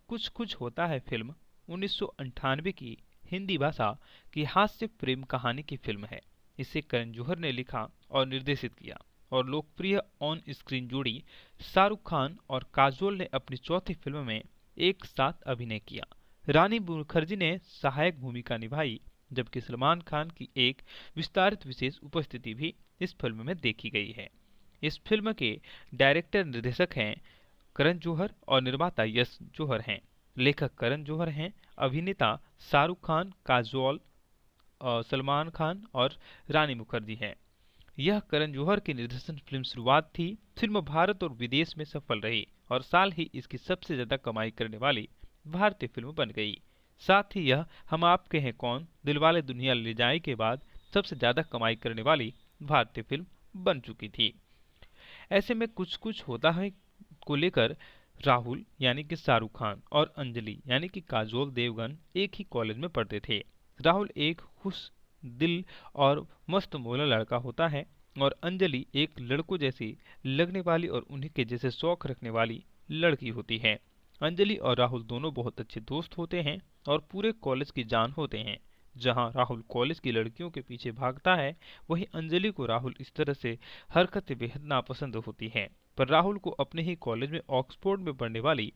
कुछ कुछ होता है फिल्म 1998 की हिंदी भाषा की हास्य प्रेम कहानी की फिल्म है। इसे करण जौहर ने लिखा और निर्देशित किया और लोकप्रिय ऑन स्क्रीन जोड़ी शाहरुख खान और काजोल ने अपनी चौथी फिल्म में एक साथ अभिनय किया। रानी मुखर्जी ने सहायक भूमिका निभाई, जबकि सलमान खान की एक विस्तारित विशेष उपस्थिति भी इस फिल्म में देखी गई है। इस फिल्म के डायरेक्टर निर्देशक हैं करण जौहर और निर्माता यश जौहर हैं। लेखक करण जौहर हैं, अभिनेता शाहरुख खान, काजोल, सलमान खान और रानी मुखर्जी हैं। यह करण जौहर की निर्देशन फिल्म शुरुआत थी। फिल्म भारत और विदेश में सफल रही और साल ही इसकी सबसे ज्यादा कमाई करने वाली भारतीय फिल्म बन गई। साथ ही यह हम आपके हैं कौन, दिलवाले दुल्हनिया ले जाए के बाद सबसे ज्यादा कमाई करने वाली भारतीय फिल्म बन चुकी थी। ऐसे में कुछ कुछ होता है को लेकर राहुल यानी कि शाहरुख खान और अंजलि यानी कि काजोल देवगन एक ही कॉलेज में पढ़ते थे। राहुल एक खुश दिल और मस्त मौला लड़का होता है और अंजलि एक लड़कों जैसी लगने वाली और उन्हीं के जैसे शौक रखने वाली लड़की होती है। अंजलि और राहुल दोनों बहुत अच्छे दोस्त होते हैं और पूरे कॉलेज की जान होते हैं। जहां राहुल कॉलेज की लड़कियों के पीछे भागता है, वहीं अंजलि को राहुल इस तरह से हरकतें बेहद नापसंद होती हैं। पर राहुल को अपने ही कॉलेज में ऑक्सफोर्ड में पढ़ने वाली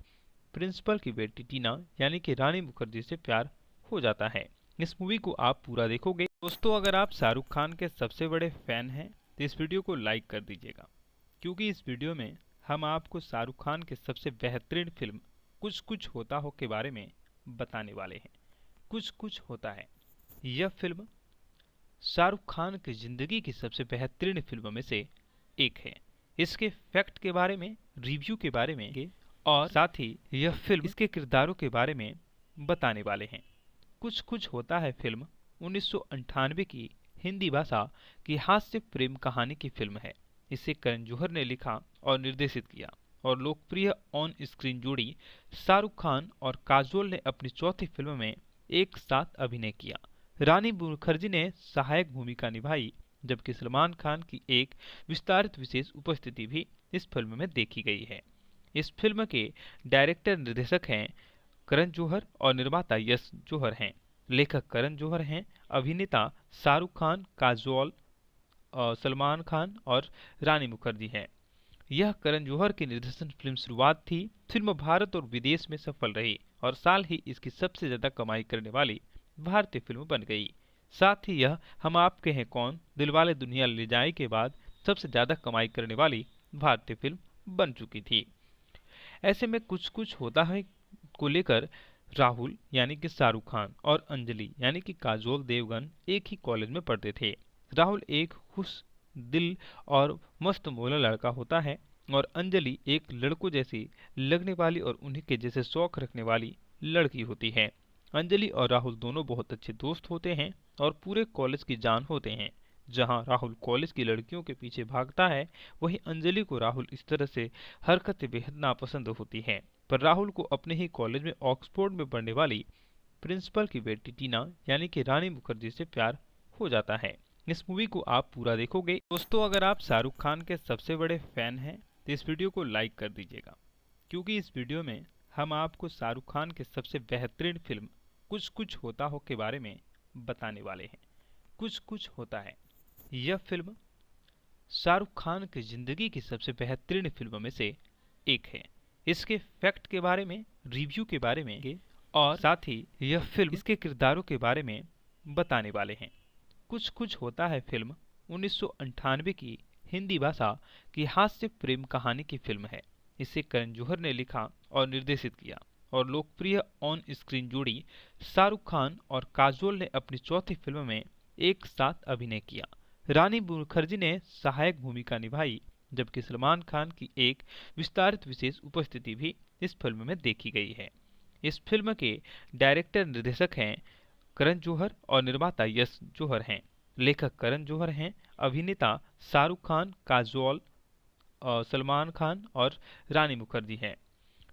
प्रिंसिपल की बेटी टीना यानी कि रानी मुखर्जी से प्यार हो जाता है। इस मूवी को आप पूरा देखोगे। दोस्तों, अगर आप शाहरुख खान के सबसे बड़े फैन हैं तो इस वीडियो को लाइक कर दीजिएगा, क्योंकि इस वीडियो में हम आपको शाहरुख खान के सबसे बेहतरीन फिल्म कुछ कुछ होता हो के बारे में बताने वाले हैं। कुछ कुछ होता है यह फिल्म शाहरुख खान की जिंदगी की सबसे बेहतरीन फिल्मों में से एक है। इसके फैक्ट के बारे में, रिव्यू के बारे में और साथ ही यह फिल्म इसके किरदारों के बारे में बताने वाले हैं। कुछ कुछ होता है फिल्म 1998 की हिंदी भाषा की हास्य प्रेम कहानी की फिल्म है। इसे करण जौहर ने लिखा और निर्देशित किया और लोकप्रिय ऑन स्क्रीन जोड़ी शाहरुख खान और काजोल ने अपनी चौथी फिल्म में एक साथ अभिनय किया। रानी मुखर्जी ने सहायक भूमिका निभाई, जबकि सलमान खान की एक विस्तारित विशेष उपस्थिति भी इस फिल्म में देखी गई है। इस फिल्म के डायरेक्टर निर्देशक हैं करण जौहर और निर्माता यश जौहर हैं। लेखक करण जौहर हैं, अभिनेता शाहरुख खान, काजोल, सलमान खान और रानी मुखर्जी हैं। यह करण जौहर की निर्देशन फिल्म शुरुआत थी। फिल्म भारत और विदेश में सफल रही और साल ही इसकी सबसे ज्यादा कमाई करने वाली भारतीय फिल्म बन गई। साथ ही यह हम आपके हैं कौन, दिलवाले दुल्हनिया ले जाएं के बाद सबसे ज्यादा कमाई करने वाली भारतीय फिल्म बन चुकी थी। ऐसे में कुछ कुछ होता है को लेकर राहुल यानी कि शाहरुख खान और अंजलि यानी कि काजोल देवगन एक ही कॉलेज में पढ़ते थे। राहुल एक खुश दिल और मस्त मौला लड़का होता है और अंजलि एक लड़कों जैसी लगने वाली और उन्हीं के जैसे शौक रखने वाली लड़की होती है। अंजलि और राहुल दोनों बहुत अच्छे दोस्त होते हैं और पूरे कॉलेज की जान होते हैं। जहां राहुल कॉलेज की लड़कियों के पीछे भागता है, वहीं अंजलि को राहुल इस तरह से हरकतें बेहद नापसंद होती हैं। पर राहुल को अपने ही कॉलेज में ऑक्सफोर्ड में पढ़ने वाली प्रिंसिपल की बेटी टीना यानी कि रानी मुखर्जी से प्यार हो जाता है। इस मूवी को आप पूरा देखोगे। दोस्तों, अगर आप शाहरुख खान के सबसे बड़े फैन हैं तो इस वीडियो को लाइक कर दीजिएगा, क्योंकि इस वीडियो में हम आपको शाहरुख खान के सबसे बेहतरीन फिल्म कुछ कुछ होता हो के बारे में बताने वाले हैं। कुछ कुछ होता है यह फिल्म शाहरुख खान की जिंदगी की सबसे बेहतरीन फिल्मों में से एक है। इसके फैक्ट के बारे में, रिव्यू के बारे में और साथ ही यह फिल्म इसके किरदारों के बारे में बताने वाले हैं। कुछ कुछ होता है फिल्म 1998 की हिंदी भाषा की हास्य प्रेम कहानी की फिल्म है। इसे करण जौहर ने लिखा और निर्देशित किया और लोकप्रिय ऑन स्क्रीन जोड़ी शाहरुख खान और काजोल ने अपनी चौथी फिल्म में एक साथ अभिनय किया। रानी मुखर्जी ने सहायक भूमिका निभाई, जबकि सलमान खान की एक विस्तारित विशेष उपस्थिति भी इस फिल्म में देखी गई है। इस फिल्म के डायरेक्टर निर्देशक हैं करण जौहर और निर्माता यश जौहर हैं। लेखक करण जौहर हैं, अभिनेता शाहरुख खान, काजोल, सलमान खान और रानी मुखर्जी हैं।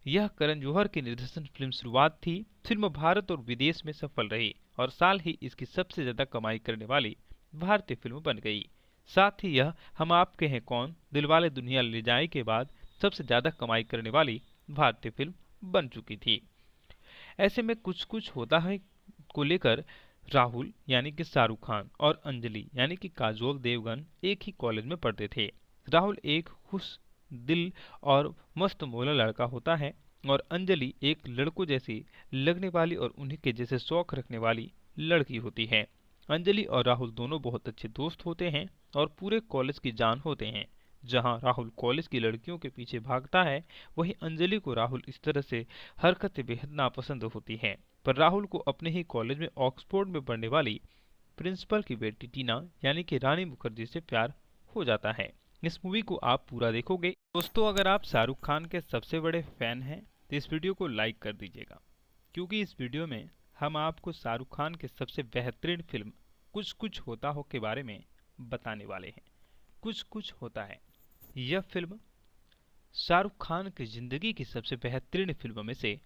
यह करण जौहर की निर्देशन फिल्म शुरुआत थी। फिल्म भारत और विदेश में सफल रही और साल ही इसकी सबसे ज्यादा कमाई करने वाली भारतीय फिल्म बन गई। साथ ही यह हम आपके हैं कौन, दिलवाले दुल्हनिया ले जाएं के बाद सबसे ज्यादा कमाई करने वाली भारतीय फिल्म बन चुकी थी। ऐसे में कुछ कुछ होता है को लेकर राहुल यानी कि शाहरुख खान और अंजलि यानी कि काजोल देवगन एक ही कॉलेज में पढ़ते थे। राहुल एक खुश दिल और मस्त मौला लड़का होता है और अंजलि एक लड़कों जैसी लगने वाली और उन्हीं के जैसे शौक रखने वाली लड़की होती है। अंजलि और राहुल दोनों बहुत अच्छे दोस्त होते हैं और पूरे कॉलेज की जान होते हैं। जहां राहुल कॉलेज की लड़कियों के पीछे भागता है, वहीं अंजलि को राहुल इस तरह से हरकतें बेहद नापसंद होती हैं। पर राहुल को अपने ही कॉलेज में ऑक्सफोर्ड में पढ़ने वाली प्रिंसिपल की बेटी टीना यानी कि रानी मुखर्जी से प्यार हो जाता है। इस मूवी को आप पूरा देखोगे। दोस्तों, अगर आप शाहरुख खान के सबसे बड़े फैन हैं तो इस वीडियो को लाइक कर दीजिएगा, क्योंकि इस वीडियो में हम आपको शाहरुख खान के सबसे बेहतरीन फिल्म कुछ कुछ होता हो के बारे में बताने वाले हैं। कुछ कुछ होता है यह फिल्म शाहरुख खान की जिंदगी की सबसे बेहतरीन फिल्मों में से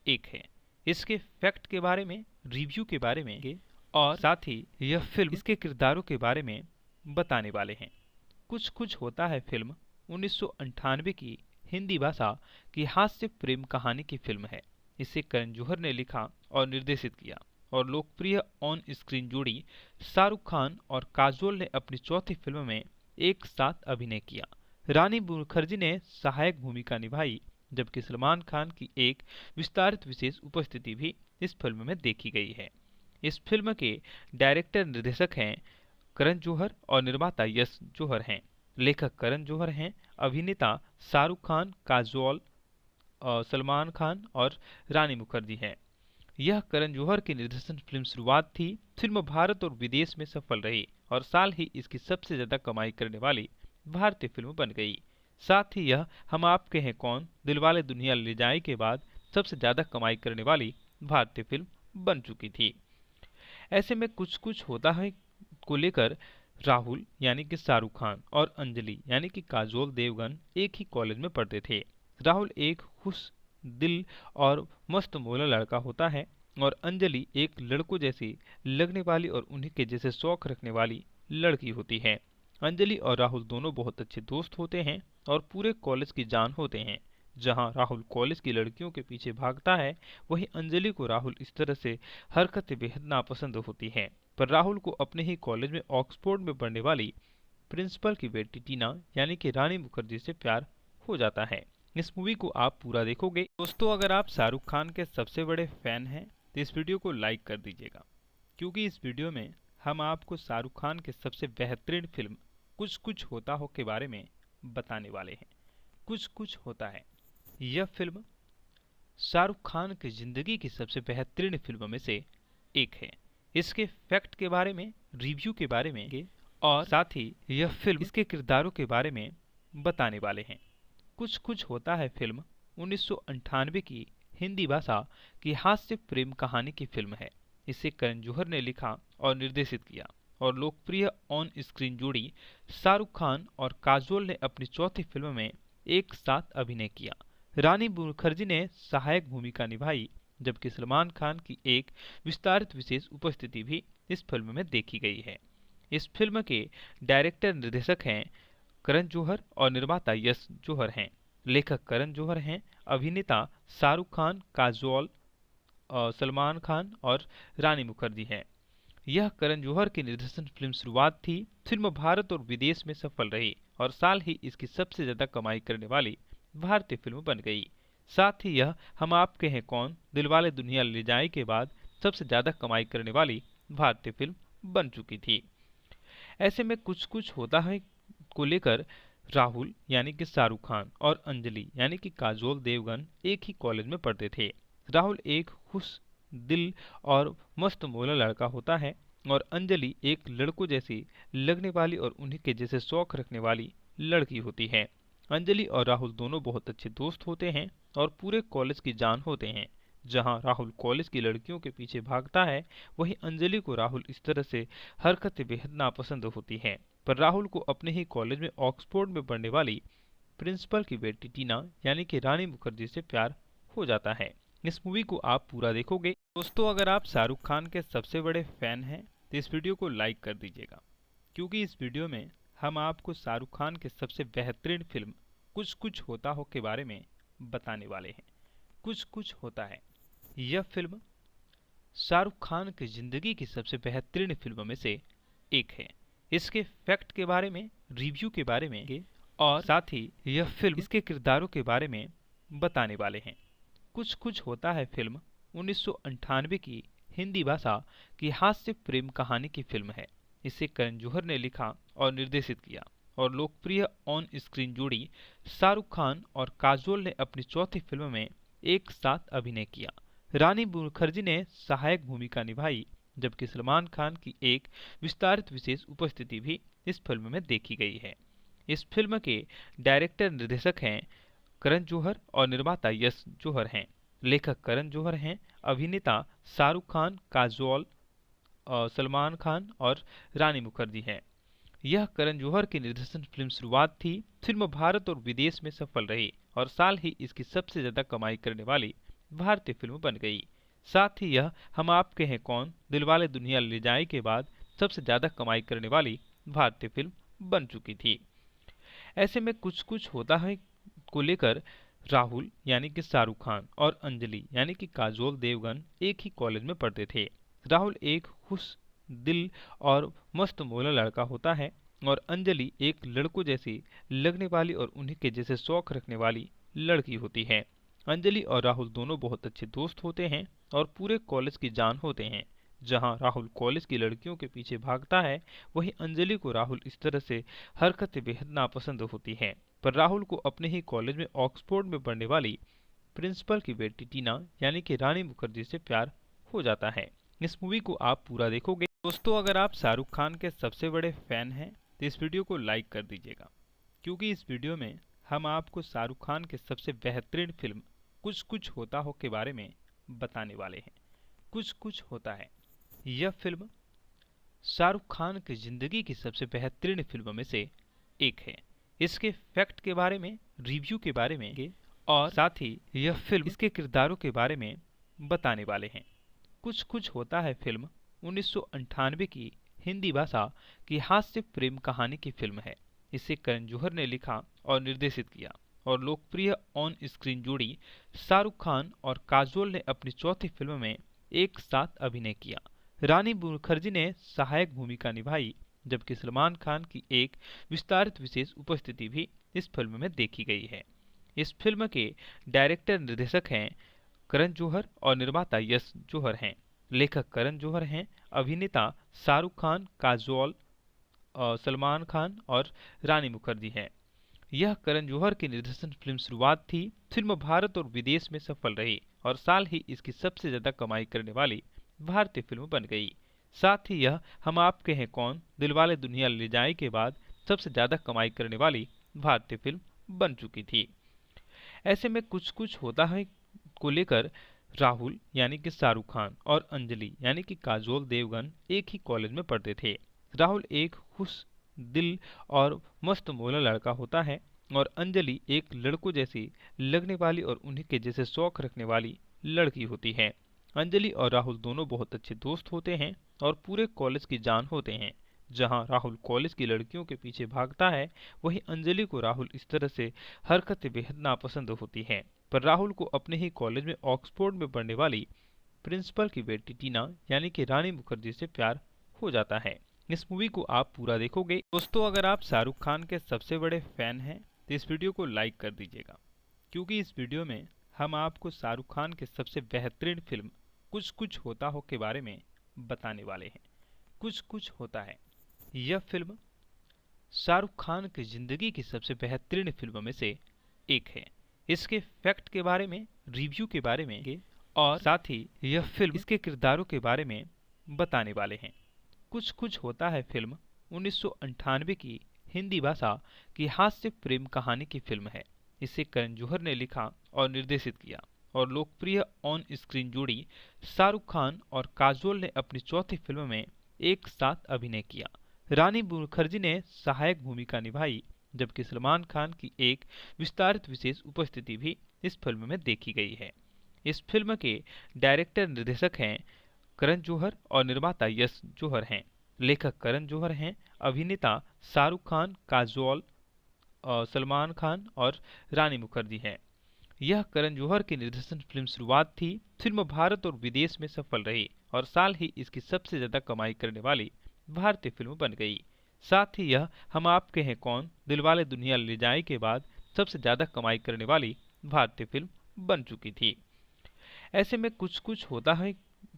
एक है। इसके फैक्ट के बारे में, रिव्यू के बारे में और साथ ही यह फिल्म इसके किरदारों के बारे में बताने वाले हैं। कुछ कुछ होता है फिल्म 1998 की हिंदी भाषा की हास्य प्रेम कहानी की फिल्म है। इसे करण जौहर ने लिखा और निर्देशित किया और लोकप्रिय ऑन स्क्रीन जोड़ी शाहरुख खान और काजोल ने अपनी चौथी फिल्म में एक साथ अभिनय किया। रानी मुखर्जी ने सहायक भूमिका निभाई, जबकि सलमान खान की एक विस्तारित विशेष उपस्थिति भी इस फिल्म में देखी गई है। इस फिल्म के डायरेक्टर निर्देशक हैं करण जौहर और निर्माता यश जौहर हैं। लेखक करण जौहर हैं, अभिनेता शाहरुख खान, काजोल, सलमान खान और रानी मुखर्जी हैं। यह करण जौहर की निर्देशन फिल्म शुरुआत थी। फिल्म भारत और विदेश में सफल रही और साल ही इसकी सबसे ज्यादा कमाई करने वाली भारतीय फिल्म बन गई। साथ ही यह हम आपके हैं कौन, दिलवाले दुल्हनिया ले जाएं के बाद सबसे ज्यादा कमाई करने वाली भारतीय फिल्म बन चुकी थी। ऐसे में कुछ कुछ होता है को लेकर राहुल यानी कि शाहरुख खान और अंजलि यानी कि काजोल देवगन एक ही कॉलेज में पढ़ते थे। राहुल एक खुश दिल और मस्त मौला लड़का होता है और अंजलि एक लड़कों जैसी लगने वाली और उन्हीं के जैसे शौक रखने वाली लड़की होती है। अंजलि और राहुल दोनों बहुत अच्छे दोस्त होते हैं और पूरे कॉलेज की जान होते हैं। जहां राहुल कॉलेज की लड़कियों के पीछे भागता है, वहीं अंजलि को राहुल इस तरह से हरकतें बेहद नापसंद होती हैं। पर राहुल को अपने ही कॉलेज में ऑक्सफोर्ड में पढ़ने वाली प्रिंसिपल की बेटी टीना यानी कि रानी मुखर्जी से प्यार हो जाता है। इस मूवी को आप पूरा देखोगे। दोस्तों, अगर आप शाहरुख खान के सबसे बड़े फैन हैं तो इस वीडियो को लाइक कर दीजिएगा, क्योंकि इस वीडियो में हम आपको शाहरुख खान के सबसे बेहतरीन फिल्म कुछ कुछ होता हो के बारे में बताने वाले हैं। कुछ कुछ होता है यह फिल्म शाहरुख खान की जिंदगी की सबसे बेहतरीन फिल्मों में से एक है। इसके फैक्ट के बारे में, रिव्यू के बारे में और साथ ही यह फिल्म इसके किरदारों के बारे में बताने वाले हैं। कुछ कुछ होता है फिल्म 1998 की हिंदी भाषा की हास्य प्रेम कहानी की फिल्म है। इसे करण जौहर ने लिखा और निर्देशित किया और लोकप्रिय ऑन स्क्रीन जोड़ी शाहरुख खान और काजोल ने अपनी चौथी फिल्म में एक साथ अभिनय किया। रानी मुखर्जी ने सहायक भूमिका निभाई, जबकि सलमान खान की एक विस्तारित विशेष उपस्थिति भी इस फिल्म में देखी गई है। इस फिल्म के डायरेक्टर निर्देशक हैं करण जौहर और निर्माता यश जौहर हैं। लेखक करण जौहर हैं, अभिनेता शाहरुख खान, काजोल, सलमान खान और रानी मुखर्जी हैं। यह करण जौहर की निर्देशन फिल्म शुरुआत थी। फिल्म भारत और विदेश में सफल रही और साल ही इसकी सबसे ज्यादा कमाई करने वाली भारतीय फिल्म बन गई। साथ ही यह हम आपके हैं कौन, दिलवाले दुल्हनिया ले जाए के बाद सबसे ज्यादा कमाई करने वाली भारतीय फिल्म बन चुकी थी। ऐसे में कुछ कुछ होता है को लेकर राहुल यानी कि शाहरुख खान और अंजलि यानी कि काजोल देवगन एक ही कॉलेज में पढ़ते थे। राहुल एक खुश दिल और मस्त मौला लड़का होता है और अंजलि एक लड़कों जैसी लगने वाली और उन्हीं के जैसे शौक रखने वाली लड़की होती है। अंजलि और राहुल दोनों बहुत अच्छे दोस्त होते हैं और पूरे कॉलेज की जान होते हैं। जहां राहुल कॉलेज की लड़कियों के पीछे भागता है, वहीं अंजलि को राहुल इस तरह से हरकतें बेहद नापसंद होती हैं। पर राहुल को अपने ही कॉलेज में ऑक्सफोर्ड में पढ़ने वाली प्रिंसिपल की बेटी टीना यानी कि रानी मुखर्जी से प्यार हो जाता है। इस मूवी को आप पूरा देखोगे। दोस्तों, अगर आप शाहरुख खान के सबसे बड़े फैन हैं तो इस वीडियो को लाइक कर दीजिएगा, क्योंकि इस वीडियो में हम आपको शाहरुख खान के सबसे बेहतरीन फिल्म कुछ कुछ होता हो के बारे में बताने वाले हैं। कुछ कुछ होता है यह फिल्म शाहरुख खान की जिंदगी की सबसे बेहतरीन फिल्मों में से एक है। इसके फैक्ट के बारे में, रिव्यू के बारे में और साथ ही यह फिल्म इसके किरदारों के बारे में बताने वाले हैं। कुछ कुछ होता है फिल्म 1998 की हिंदी भाषा की हास्य प्रेम कहानी की फिल्म है। इसे करण जौहर ने लिखा और निर्देशित किया और लोकप्रिय ऑन स्क्रीन जोड़ी शाहरुख खान और काजोल ने अपनी चौथी फिल्म में एक साथ अभिनय किया। रानी मुखर्जी ने सहायक भूमिका निभाई, जबकि सलमान खान की एक विस्तारित विशेष उपस्थिति भी इस फिल्म में देखी गई है। इस फिल्म के डायरेक्टर निर्देशक हैं करण जौहर और निर्माता यश जौहर हैं। लेखक करण जौहर हैं, अभिनेता शाहरुख खान, काजोल, सलमान खान और रानी मुखर्जी हैं। यह करण जौहर की निर्देशन फिल्म शुरुआत थी। फिल्म भारत और विदेश में सफल रही और साल ही इसकी सबसे ज्यादा कमाई करने वाली भारतीय फिल्म बन गई। साथ ही यह हम आपके हैं कौन, दिलवाले दुल्हनिया ले जाए के बाद सबसे ज्यादा कमाई करने वाली भारतीय फिल्म बन चुकी थी। ऐसे में कुछ कुछ होता है को लेकर राहुल यानी कि शाहरुख खान और अंजलि यानी कि काजोल देवगन एक ही कॉलेज में पढ़ते थे। राहुल एक खुश दिल और मस्त मौला लड़का होता है और अंजलि एक लड़कों जैसी लगने वाली और उन्हीं के जैसे शौक रखने वाली लड़की होती है। अंजलि और राहुल दोनों बहुत अच्छे दोस्त होते हैं और पूरे कॉलेज की जान होते हैं। जहां राहुल कॉलेज की लड़कियों के पीछे भागता है, वहीं अंजलि को राहुल इस तरह से हरकतें बेहद नापसंद होती हैं। पर राहुल को अपने ही कॉलेज में ऑक्सफोर्ड में पढ़ने वाली प्रिंसिपल की बेटी टीना यानी कि रानी मुखर्जी से प्यार हो जाता है। इस मूवी को आप पूरा देखोगे। दोस्तों, अगर आप शाहरुख खान के सबसे बड़े फैन हैं तो इस वीडियो को लाइक कर दीजिएगा, क्योंकि इस वीडियो में हम आपको शाहरुख खान के सबसे बेहतरीन फिल्म कुछ कुछ होता हो के बारे में बताने वाले हैं। कुछ कुछ होता है यह फिल्म शाहरुख खान की जिंदगी की सबसे बेहतरीन फिल्मों में से एक है। इसके फैक्ट के बारे में, रिव्यू के बारे में और साथ ही यह फिल्म इसके किरदारों के बारे में बताने वाले हैं। कुछ कुछ होता है फिल्म 1998 की हिंदी भाषा की हास्य प्रेम कहानी की फिल्म है। इसे करण जौहर ने लिखा और निर्देशित किया और लोकप्रिय ऑन स्क्रीन जोड़ी शाहरुख खान और काजोल ने अपनी चौथी फिल्म में एक साथ अभिनय किया। रानी मुखर्जी ने सहायक भूमिका निभाई, जबकि सलमान खान की एक विस्तारित विशेष उपस्थिति भी इस फिल्म में देखी गई है। इस फिल्म के डायरेक्टर निर्देशक हैं करण जौहर और निर्माता यश जौहर हैं। लेखक करण जौहर हैं, अभिनेता शाहरुख खान, काजोल, सलमान खान और रानी मुखर्जी हैं। यह करण जौहर की निर्देशन फिल्म शुरुआत थी। फिल्म भारत और विदेश में सफल रही और साल ही इसकी सबसे ज्यादा कमाई करने वाली भारतीय फिल्म बन गई। साथ ही यह हम आपके हैं कौन, दिलवाले दुल्हनिया ले जाए के बाद सबसे ज्यादा कमाई करने वाली भारतीय फिल्म बन चुकी थी। ऐसे में कुछ कुछ होता है को लेकर राहुल यानी कि शाहरुख खान और अंजलि यानी कि काजोल देवगन एक ही कॉलेज में पढ़ते थे। राहुल एक खुश दिल और मस्त मौला लड़का होता है और अंजलि एक लड़कों जैसी लगने वाली और उन्हीं के जैसे शौक रखने वाली लड़की होती है। अंजलि और राहुल दोनों बहुत अच्छे दोस्त होते हैं और पूरे कॉलेज की जान होते हैं। जहां राहुल कॉलेज की लड़कियों के पीछे भागता है, वहीं अंजलि को राहुल इस तरह से हरकतें बेहद नापसंद होती हैं। पर राहुल को अपने ही कॉलेज में ऑक्सफोर्ड में पढ़ने वाली प्रिंसिपल की बेटी टीना यानी कि रानी मुखर्जी से प्यार हो जाता है। इस मूवी को आप पूरा देखोगे। दोस्तों, अगर आप शाहरुख खान के सबसे बड़े फैन हैं तो इस वीडियो को लाइक कर दीजिएगा, क्योंकि इस वीडियो में हम आपको शाहरुख खान के सबसे बेहतरीन फिल्म कुछ कुछ होता हो के बारे में बताने वाले हैं। कुछ कुछ होता है यह फिल्म शाहरुख खान की जिंदगी की सबसे बेहतरीन फिल्मों में से एक है। इसके फैक्ट के बारे में, रिव्यू के बारे में और साथ ही यह फिल्म इसके किरदारों के बारे में बताने वाले हैं। कुछ कुछ होता है फिल्म 1998 की हिंदी भाषा की हास्य प्रेम कहानी की फिल्म है। इसे करण जौहर ने लिखा और निर्देशित किया और लोकप्रिय ऑन स्क्रीन जोड़ी शाहरुख खान और काजोल ने अपनी चौथी फिल्म में एक साथ अभिनय किया। रानी मुखर्जी ने सहायक भूमिका निभाई, जबकि सलमान खान की एक विस्तारित विशेष उपस्थिति भी इस फिल्म में देखी गई है। इस फिल्म के डायरेक्टर निर्देशक हैं करण जौहर और निर्माता यश जौहर हैं। लेखक करण जौहर हैं, अभिनेता शाहरुख खान, काजोल, सलमान खान और रानी मुखर्जी हैं। यह करण जौहर की निर्देशन फिल्म शुरुआत थी। फिल्म भारत और विदेश में सफल रही और साल ही इसकी सबसे ज्यादा कमाई करने वाली भारतीय फिल्म बन गई। साथ ही यह हम आपके हैं कौन, दिलवाले दुल्हनिया ले जाए के बाद सबसे ज्यादा कमाई करने वाली भारतीय फिल्म बन चुकी थी। ऐसे में कुछ कुछ होता है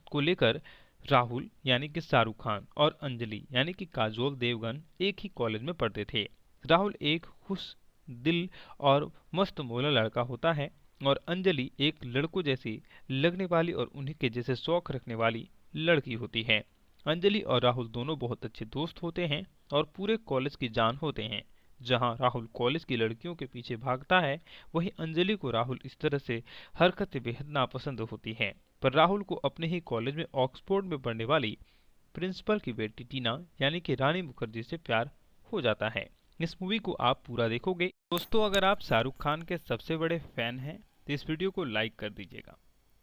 को लेकर राहुल यानी कि शाहरुख खान और अंजलि यानी कि काजोल देवगन एक ही कॉलेज में पढ़ते थे। राहुल एक खुश दिल और मस्त मौला लड़का होता है और अंजलि एक लड़कों जैसी लगने वाली और उन्हीं के जैसे शौक रखने वाली लड़की होती है। अंजलि और राहुल दोनों बहुत अच्छे दोस्त होते हैं और पूरे कॉलेज की जान होते हैं। जहां राहुल कॉलेज की लड़कियों के पीछे भागता है, वहीं अंजलि को राहुल इस तरह से हरकतें बेहद नापसंद होती हैं। पर राहुल को अपने ही कॉलेज में ऑक्सफोर्ड में पढ़ने वाली प्रिंसिपल की बेटी टीना यानी कि रानी मुखर्जी से प्यार हो जाता है। इस मूवी को आप पूरा देखोगे। दोस्तों, अगर आप शाहरुख खान के सबसे बड़े फैन हैं तो इस वीडियो को लाइक कर दीजिएगा,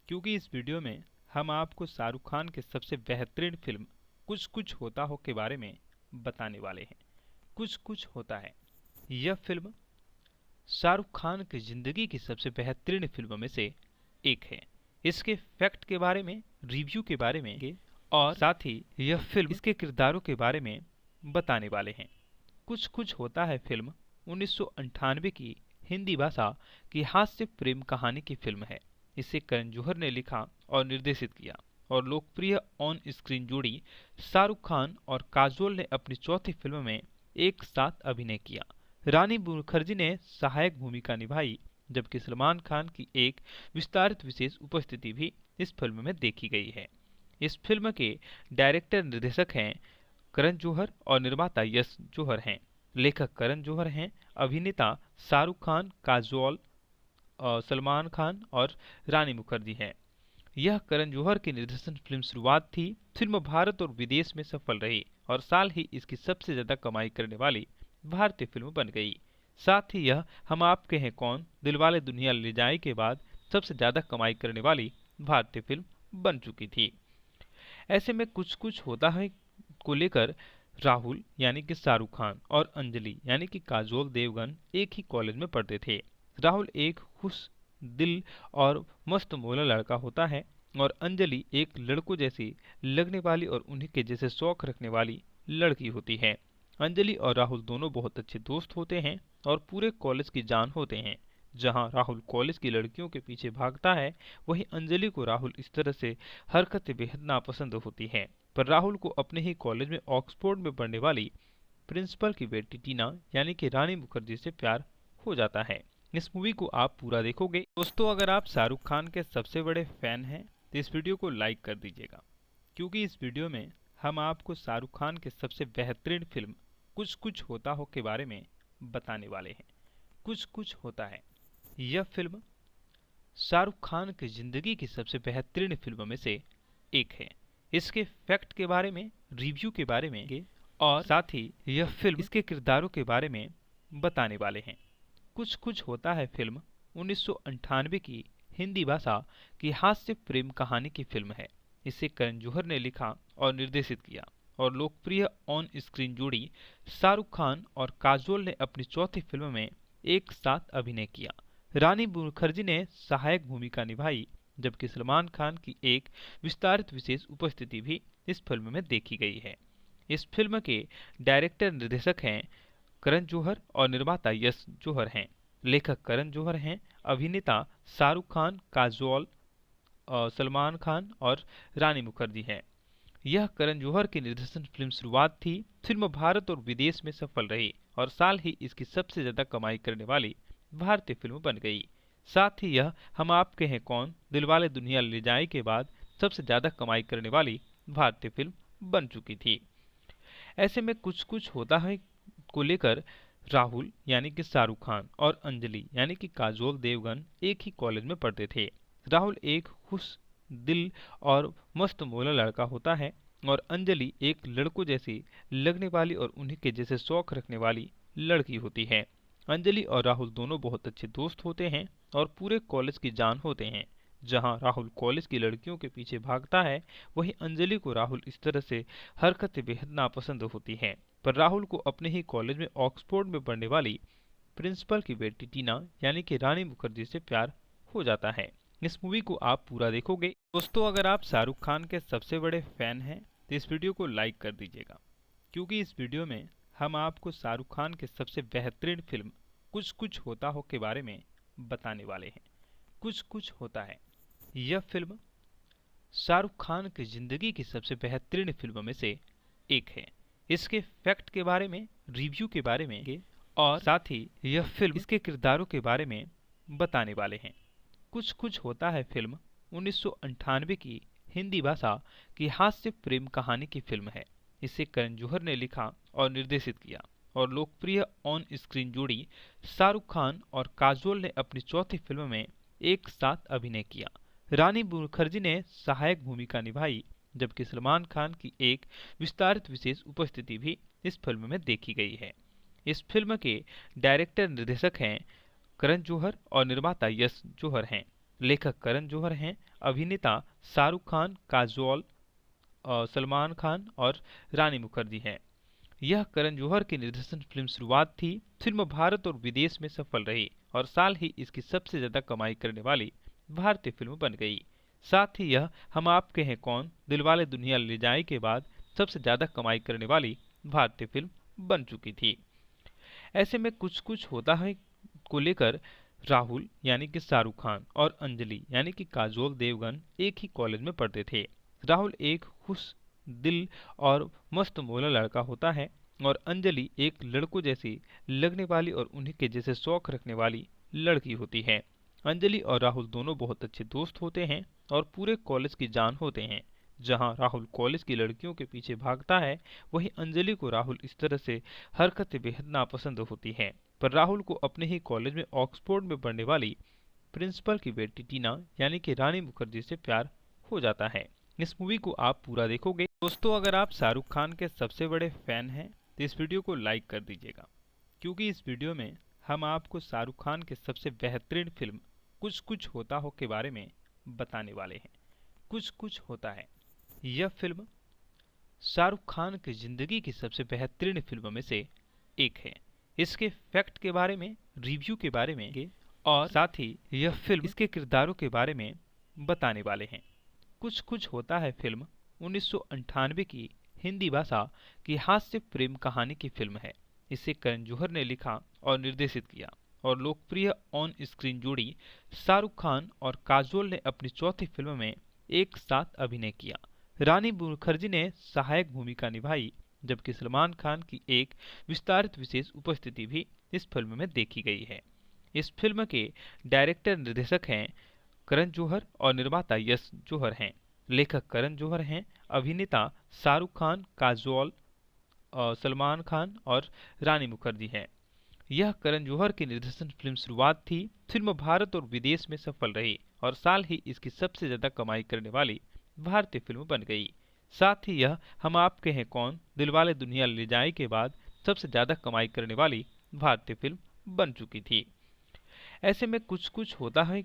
क्योंकि इस वीडियो में हम आपको शाहरुख खान के सबसे बेहतरीन फिल्म कुछ कुछ होता हो के बारे में बताने वाले हैं। कुछ कुछ होता है यह फिल्म शाहरुख खान की जिंदगी की सबसे बेहतरीन फिल्मों में से एक है। इसके फैक्ट के बारे में, रिव्यू के बारे में और साथ ही यह फिल्म इसके किरदारों के बारे में बताने वाले हैं। कुछ कुछ होता है फिल्म 1998 की हिंदी भाषा की हास्य प्रेम कहानी की फिल्म है। इसे करण जौहर ने लिखा और निर्देशित किया और लोकप्रिय ऑन स्क्रीन जोड़ी शाहरुख खान और काजोल ने अपनी चौथी फिल्म में एक साथ अभिनय किया। रानी मुखर्जी ने सहायक भूमिका निभाई, जबकि सलमान खान की एक विस्तारित विशेष उपस्थिति भी इस फिल्म में देखी गई है। इस फिल्म के डायरेक्टर निर्देशक हैं करण जौहर और निर्माता यश जौहर हैं। लेखक करण जौहर हैं, अभिनेता शाहरुख खान, काजोल, सलमान खान और रानी मुखर्जी हैं। यह करण जौहर की निर्देशन फिल्म शुरुआत थी। फिल्म भारत और विदेश में सफल रही और साल ही इसकी सबसे ज्यादा कमाई करने वाली भारतीय फिल्म बन गई। साथ ही यह हम आपके हैं कौन, दिलवाले दुल्हनिया ले जाए के बाद सबसे ज्यादा कमाई करने वाली भारतीय फिल्म बन चुकी थी। ऐसे में कुछ कुछ होता है को लेकर राहुल यानी कि शाहरुख खान और अंजलि यानी कि काजोल देवगन एक ही कॉलेज में पढ़ते थे। राहुल एक खुश दिल और मस्त मौला लड़का होता है और अंजलि एक लड़कों जैसी लगने वाली और उन्हीं के जैसे शौक रखने वाली लड़की होती है। अंजलि और राहुल दोनों बहुत अच्छे दोस्त होते हैं और पूरे कॉलेज की जान होते हैं। जहां राहुल कॉलेज की लड़कियों के पीछे भागता है, वहीं अंजलि को राहुल इस तरह से हरकतें बेहद नापसंद होती हैं। पर राहुल को अपने ही कॉलेज में ऑक्सफोर्ड में पढ़ने वाली प्रिंसिपल की बेटी टीना यानी कि रानी मुखर्जी से प्यार हो जाता है। इस मूवी को आप पूरा देखोगे। दोस्तों, अगर आप शाहरुख खान के सबसे बड़े फैन हैं तो इस वीडियो को लाइक कर दीजिएगा, क्योंकि इस वीडियो में हम आपको शाहरुख खान के सबसे बेहतरीन फिल्म कुछ कुछ होता हो के बारे में बताने वाले हैं। कुछ कुछ होता है, यह फिल्म शाहरुख खान की जिंदगी की सबसे बेहतरीन फिल्मों में से एक है। इसके फैक्ट के बारे में, रिव्यू के बारे में और साथ ही यह फिल्म इसके किरदारों के बारे में बताने वाले हैं। कुछ कुछ होता है फिल्म 1998 की हिंदी भाषा की हास्य प्रेम कहानी की फिल्म है। इसे करण जौहर ने लिखा और निर्देशित किया और लोकप्रिय ऑन स्क्रीन जोड़ी शाहरुख खान और काजोल ने अपनी चौथी फिल्म में एक साथ अभिनय किया। रानी मुखर्जी ने सहायक भूमिका निभाई, जबकि सलमान खान की एक विस्तारित विशेष उपस्थिति भी इस फिल्म में देखी गई है। इस फिल्म के डायरेक्टर निर्देशक हैं करण जौहर और निर्माता यश जौहर हैं। लेखक करण जौहर हैं, अभिनेता शाहरुख खान, काजोल, सलमान खान और रानी मुखर्जी हैं। यह करण जौहर की निर्देशन फिल्म शुरुआत थी। फिल्म भारत और विदेश में सफल रही और साल ही इसकी सबसे ज्यादा कमाई करने वाली भारतीय फिल्म बन गई। साथ ही यह हम आपके हैं कौन, दिलवाले दुल्हनिया ले जाए के बाद सबसे ज्यादा कमाई करने वाली भारतीय फिल्म बन चुकी थी। ऐसे में कुछ कुछ होता है को लेकर राहुल यानी कि शाहरुख खान और अंजलि यानी कि काजोल देवगन एक ही कॉलेज में पढ़ते थे। राहुल एक खुश दिल और मस्त मौला लड़का होता है और अंजलि एक लड़कों जैसी लगने वाली और उन्हीं के जैसे शौक रखने वाली लड़की होती है। अंजलि और राहुल दोनों बहुत अच्छे दोस्त होते हैं और पूरे कॉलेज की जान होते हैं। जहां राहुल कॉलेज की लड़कियों के पीछे भागता है, वहीं अंजलि को राहुल इस तरह से हरकतें बेहद नापसंद होती हैं। पर राहुल को अपने ही कॉलेज में ऑक्सफोर्ड में पढ़ने वाली प्रिंसिपल की बेटी टीना यानी कि रानी मुखर्जी से प्यार हो जाता है। इस मूवी को आप पूरा देखोगे। दोस्तों, अगर आप शाहरुख खान के सबसे बड़े फैन हैं तो इस वीडियो को लाइक कर दीजिएगा, क्योंकि इस वीडियो में हम आपको शाहरुख खान के सबसे बेहतरीन फिल्म कुछ कुछ होता हो के बारे में बताने वाले हैं। कुछ कुछ होता है, यह फिल्म शाहरुख खान की जिंदगी की सबसे बेहतरीन फिल्मों में से एक है। इसके फैक्ट के बारे में, रिव्यू के बारे में और साथ ही यह फिल्म इसके किरदारों के बारे में बताने वाले हैं। कुछ कुछ होता है फिल्म 1998 की हिंदी भाषा की हास्य प्रेम कहानी की फिल्म है। इसे करण जौहर ने लिखा और निर्देशित किया और लोकप्रिय ऑन स्क्रीन जोड़ी शाहरुख खान और काजोल ने अपनी चौथी फिल्म में एक साथ अभिनय किया। रानी मुखर्जी ने सहायक भूमिका निभाई, जबकि सलमान खान की एक विस्तारित विशेष उपस्थिति भी इस फिल्म में देखी गई है। इस फिल्म के डायरेक्टर निर्देशक हैं करण जौहर और निर्माता यश जौहर हैं। लेखक करण जौहर हैं, अभिनेता शाहरुख खान, काजोल, सलमान खान और रानी मुखर्जी हैं। यह करण जौहर की निर्देशन फिल्म शुरुआत थी। फिल्म भारत और विदेश में सफल रही और साल ही इसकी सबसे ज्यादा कमाई करने वाली भारतीय फिल्म बन गई। साथ ही यह हम आपके हैं कौन, दिलवाले दुल्हनिया ले जाए के बाद सबसे ज्यादा कमाई करने वाली भारतीय फिल्म बन चुकी थी। ऐसे में कुछ कुछ होता है को लेकर राहुल यानी कि शाहरुख खान और अंजलि यानी कि काजोल देवगन एक ही कॉलेज में पढ़ते थे। राहुल एक खुश दिल और मस्त मौला लड़का होता है और अंजलि एक लड़कों जैसी लगने वाली और उन्हीं के जैसे शौक रखने वाली लड़की होती है। अंजलि और राहुल दोनों बहुत अच्छे दोस्त होते हैं और पूरे कॉलेज की जान होते हैं। जहां राहुल कॉलेज की लड़कियों के पीछे भागता है, वहीं अंजलि को राहुल इस तरह से हरकतें बेहद नापसंद होती हैं। पर राहुल को अपने ही कॉलेज में ऑक्सफोर्ड में पढ़ने वाली प्रिंसिपल की बेटी टीना यानी कि रानी मुखर्जी से प्यार हो जाता है। इस मूवी को आप पूरा देखोगे। दोस्तों, अगर आप शाहरुख खान के सबसे बड़े फैन हैं तो इस वीडियो को लाइक कर दीजिएगा, क्योंकि इस वीडियो में हम आपको शाहरुख खान के सबसे बेहतरीन फिल्म कुछ कुछ होता हो के बारे में बताने वाले हैं। कुछ कुछ होता है, यह फिल्म शाहरुख खान की जिंदगी की सबसे बेहतरीन फिल्मों में से एक है। इसके फैक्ट के बारे में, रिव्यू के बारे में और साथ ही यह फिल्म इसके किरदारों के बारे में बताने वाले हैं। कुछ कुछ होता है फिल्म 1998 की हिंदी भाषा की हास्य प्रेम कहानी की फिल्म है। इसे करण जौहर ने लिखा और निर्देशित किया और लोकप्रिय ऑन स्क्रीन जोड़ी शाहरुख खान और काजोल ने अपनी चौथी फिल्म में एक साथ अभिनय किया। रानी मुखर्जी ने सहायक भूमिका निभाई, जबकि सलमान खान की एक विस्तारित विशेष उपस्थिति भी इस फिल्म में देखी गई है। इस फिल्म के डायरेक्टर निर्देशक हैं करण जौहर और निर्माता यश जौहर हैं। लेखक करण जौहर हैं, अभिनेता शाहरुख खान, काजोल, सलमान खान और रानी मुखर्जी हैं। यह करण जौहर की निर्देशन फिल्म शुरुआत थी। फिल्म भारत और विदेश में सफल रही और साल ही इसकी सबसे ज्यादा कमाई करने वाली भारतीय फिल्म बन गई। साथ ही यह हम आपके हैं कौन, दिलवाले दुल्हनिया ले जाए के बाद सबसे ज्यादा कमाई करने वाली भारतीय फिल्म बन चुकी थी। ऐसे में कुछ कुछ होता है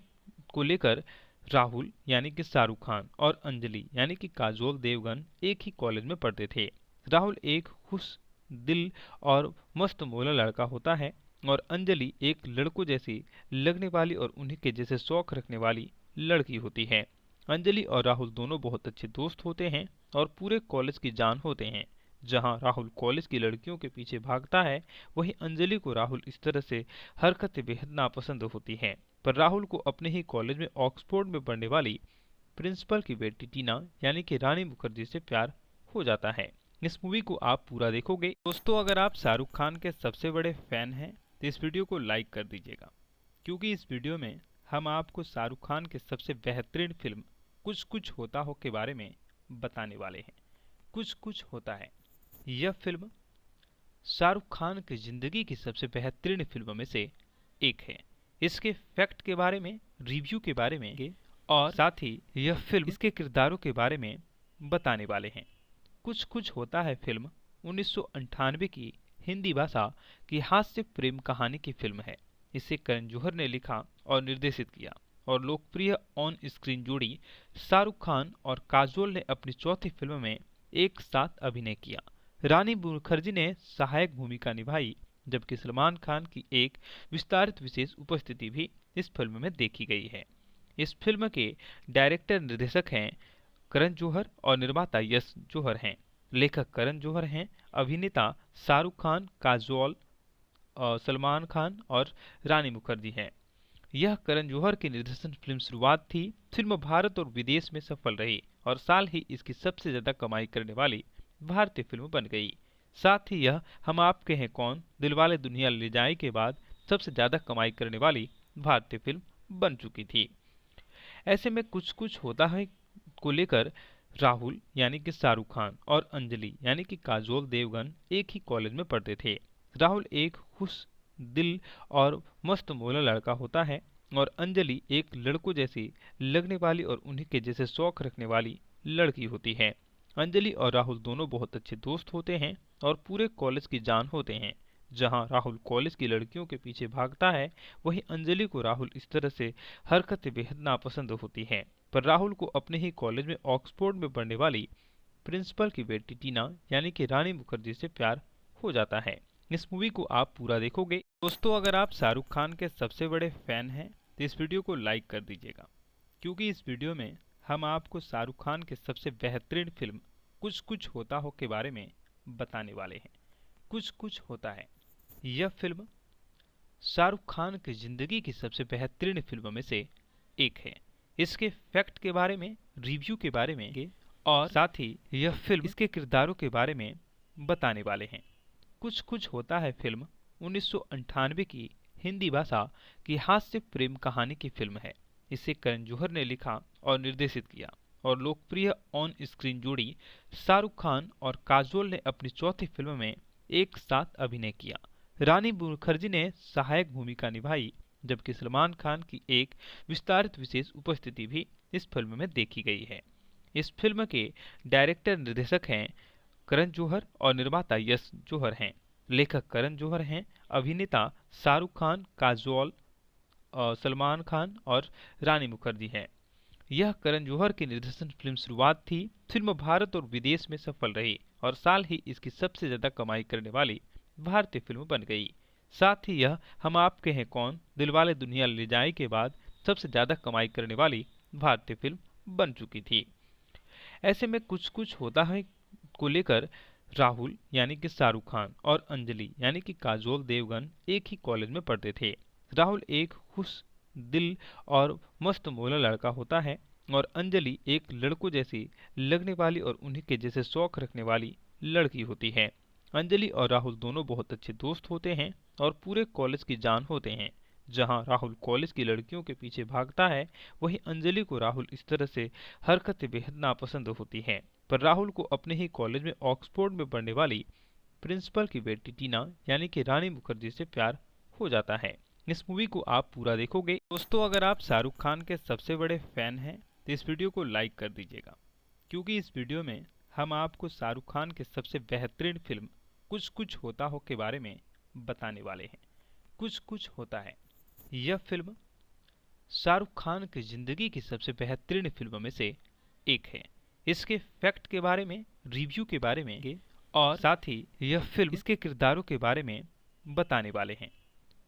को लेकर राहुल यानी कि शाहरुख खान और अंजलि यानी कि काजोल देवगन एक ही कॉलेज में पढ़ते थे। राहुल एक खुश दिल और मस्त मौला लड़का होता है और अंजलि एक लड़कों जैसी लगने वाली और उन्हीं के जैसे शौक रखने वाली लड़की होती है। अंजलि और राहुल दोनों बहुत अच्छे दोस्त होते हैं और पूरे कॉलेज की जान होते हैं। जहां राहुल कॉलेज की लड़कियों के पीछे भागता है, वहीं अंजलि को राहुल इस तरह से हरकतें बेहद नापसंद होती हैं। पर राहुल को अपने ही कॉलेज में ऑक्सफोर्ड में पढ़ने वाली प्रिंसिपल की बेटी टीना यानी कि रानी मुखर्जी से प्यार हो जाता है। इस मूवी को आप पूरा देखोगे। दोस्तों, अगर आप शाहरुख खान के सबसे बड़े फैन हैं तो इस वीडियो को लाइक कर दीजिएगा, क्योंकि इस वीडियो में हम आपको शाहरुख खान के सबसे बेहतरीन फिल्म कुछ कुछ होता हो के बारे में बताने वाले हैं। कुछ कुछ होता है यह फिल्म शाहरुख खान की जिंदगी की सबसे बेहतरीन फिल्मों में से एक है। इसके फैक्ट के बारे में, रिव्यू के बारे में और साथ ही यह फिल्म इसके किरदारों के बारे में बताने वाले हैं। कुछ कुछ होता है फिल्म 1998 की हिंदी भाषा की हास्य प्रेम कहानी की फिल्म है। इसे करण जौहर ने लिखा और निर्देशित किया और लोकप्रिय ऑन स्क्रीन जोड़ी शाहरुख खान और काजोल ने अपनी चौथी फिल्म में एक साथ अभिनय किया। रानी मुखर्जी ने सहायक भूमिका निभाई, जबकि सलमान खान की एक विस्तारित विशेष उपस्थिति भी इस फिल्म में देखी गई है। इस फिल्म के डायरेक्टर निर्देशक हैं करण जौहर और निर्माता यश जौहर हैं। लेखक करण जौहर हैं, अभिनेता शाहरुख खान, काजोल, सलमान खान और रानी मुखर्जी हैं। यह करण जौहर की निर्देशन फिल्म शुरुआत थी। फिल्म भारत और विदेश में सफल रही और साल ही इसकी सबसे ज्यादा कमाई करने वाली भारतीय फिल्म बन गई। साथ ही यह हम आपके हैं कौन, दिलवाले दुल्हनिया ले जाए के बाद सबसे ज्यादा कमाई करने वाली भारतीय फिल्म बन चुकी थी। ऐसे में कुछ कुछ होता है को लेकर राहुल यानी कि शाहरुख खान और अंजलि यानी कि काजोल देवगन एक ही कॉलेज में पढ़ते थे। राहुल एक खुश दिल और मस्त मौला लड़का होता है और अंजलि एक लड़कों जैसी लगने वाली और उन्हीं के जैसे शौक रखने वाली लड़की होती है। अंजलि और राहुल दोनों बहुत अच्छे दोस्त होते हैं और पूरे कॉलेज की जान होते हैं। जहां राहुल कॉलेज की लड़कियों के पीछे भागता है, वहीं अंजलि को राहुल इस तरह से हरकतें बेहद नापसंद होती हैं। पर राहुल को अपने ही कॉलेज में ऑक्सफोर्ड में पढ़ने वाली प्रिंसिपल की बेटी टीना यानी कि रानी मुखर्जी से प्यार हो जाता है। इस मूवी को आप पूरा देखोगे। दोस्तों, अगर आप शाहरुख खान के सबसे बड़े फैन हैं तो इस वीडियो को लाइक कर दीजिएगा, क्योंकि इस वीडियो में हम आपको शाहरुख खान के सबसे बेहतरीन फिल्म कुछ कुछ होता हो के बारे में बताने वाले हैं। कुछ कुछ होता है यह फिल्म शाहरुख खान की जिंदगी की सबसे बेहतरीन फिल्मों में से एक है। इसके फैक्ट के बारे में, रिव्यू के बारे में और साथ ही यह फिल्म इसके किरदारों के बारे में बताने वाले हैं। कुछ कुछ होता है फिल्म 1998 की हिंदी भाषा की हास्य प्रेम कहानी की फिल्म है। इसे करण जौहर ने लिखा और निर्देशित किया और लोकप्रिय ऑन स्क्रीन जोड़ी शाहरुख खान और काजोल ने अपनी चौथी फिल्म में एक साथ अभिनय किया। रानी मुखर्जी ने सहायक भूमिका निभाई, जबकि सलमान खान की एक विस्तारित विशेष उपस्थिति भी इस फिल्म में देखी गई है। इस फिल्म के डायरेक्टर निर्देशक हैं करण जौहर और निर्माता यश जौहर हैं। लेखक करण जौहर हैं, अभिनेता शाहरुख खान, काजोल, सलमान खान और रानी मुखर्जी हैं। यह करण जौहर की निर्देशन फिल्म शुरुआत थी। फिल्म भारत और विदेश में सफल रही और साल ही इसकी सबसे ज्यादा कमाई करने वाली भारतीय फिल्म बन गई। साथ ही यह हम आपके हैं कौन, दिलवाले दुल्हनिया ले जाए के बाद सबसे ज्यादा कमाई करने वाली भारतीय फिल्म बन चुकी थी। ऐसे में कुछ कुछ होता है को लेकर राहुल यानी कि शाहरुख खान और अंजलि यानी कि काजोल देवगन एक ही कॉलेज में पढ़ते थे। राहुल एक खुश दिल और मस्त मौला लड़का होता है और अंजलि एक लड़कों जैसी लगने वाली और उन्हीं के जैसे शौक रखने वाली लड़की होती है। अंजलि और राहुल दोनों बहुत अच्छे दोस्त होते हैं और पूरे कॉलेज की जान होते हैं। जहां राहुल कॉलेज की लड़कियों के पीछे भागता है, वहीं अंजलि को राहुल इस तरह से हरकतें बेहद नापसंद होती हैं। पर राहुल को अपने ही कॉलेज में ऑक्सफोर्ड में पढ़ने वाली प्रिंसिपल की बेटी टीना यानी कि रानी मुखर्जी से प्यार हो जाता है। इस मूवी को आप पूरा देखोगे। दोस्तों, अगर आप शाहरुख खान के सबसे बड़े फैन हैं तो इस वीडियो को लाइक कर दीजिएगा, क्योंकि इस वीडियो में हम आपको शाहरुख खान के सबसे बेहतरीन फिल्म कुछ कुछ होता हो के बारे में बताने वाले हैं। कुछ कुछ होता है यह फिल्म शाहरुख खान की जिंदगी की सबसे बेहतरीन फिल्मों में से एक है। इसके फैक्ट के बारे में, रिव्यू के बारे में और साथ ही यह फिल्म इसके किरदारों के बारे में बताने वाले हैं।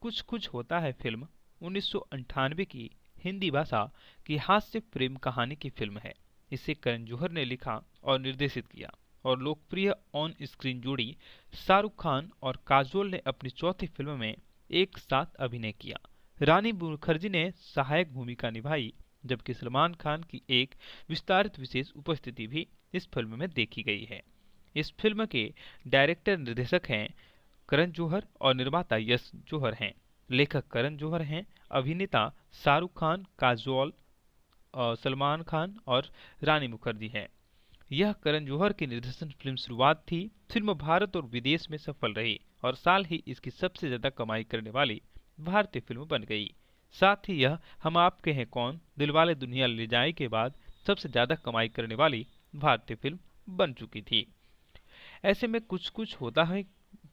कुछ कुछ होता है फिल्म 1998 की हिंदी भाषा की हास्य प्रेम कहानी की फिल्म है। इसे करण जौहर ने लिखा और निर्देशित किया और लोकप्रिय ऑन स्क्रीन जोड़ी शाहरुख खान और काजोल ने अपनी चौथी फिल्म में एक साथ अभिनय किया। रानी मुखर्जी ने सहायक भूमिका निभाई, जबकि सलमान खान की एक विस्तारित विशेष उपस्थिति भी इस फिल्म में देखी गई है। इस फिल्म के डायरेक्टर निर्देशक हैं करण जौहर और निर्माता यश जौहर हैं। लेखक करण जौहर हैं, अभिनेता शाहरुख खान, काजोल, सलमान खान और रानी मुखर्जी हैं। यह करण जौहर की निर्देशन फिल्म शुरुआत थी। फिल्म भारत और विदेश में सफल रही और साल ही इसकी सबसे ज्यादा कमाई करने वाली भारतीय फिल्म बन गई। साथ ही यह हम आपके हैं कौन, दिलवाले दुल्हनिया ले जाए के बाद सबसे ज्यादा कमाई करने वाली भारतीय फिल्म बन चुकी थी। ऐसे में कुछ कुछ होता है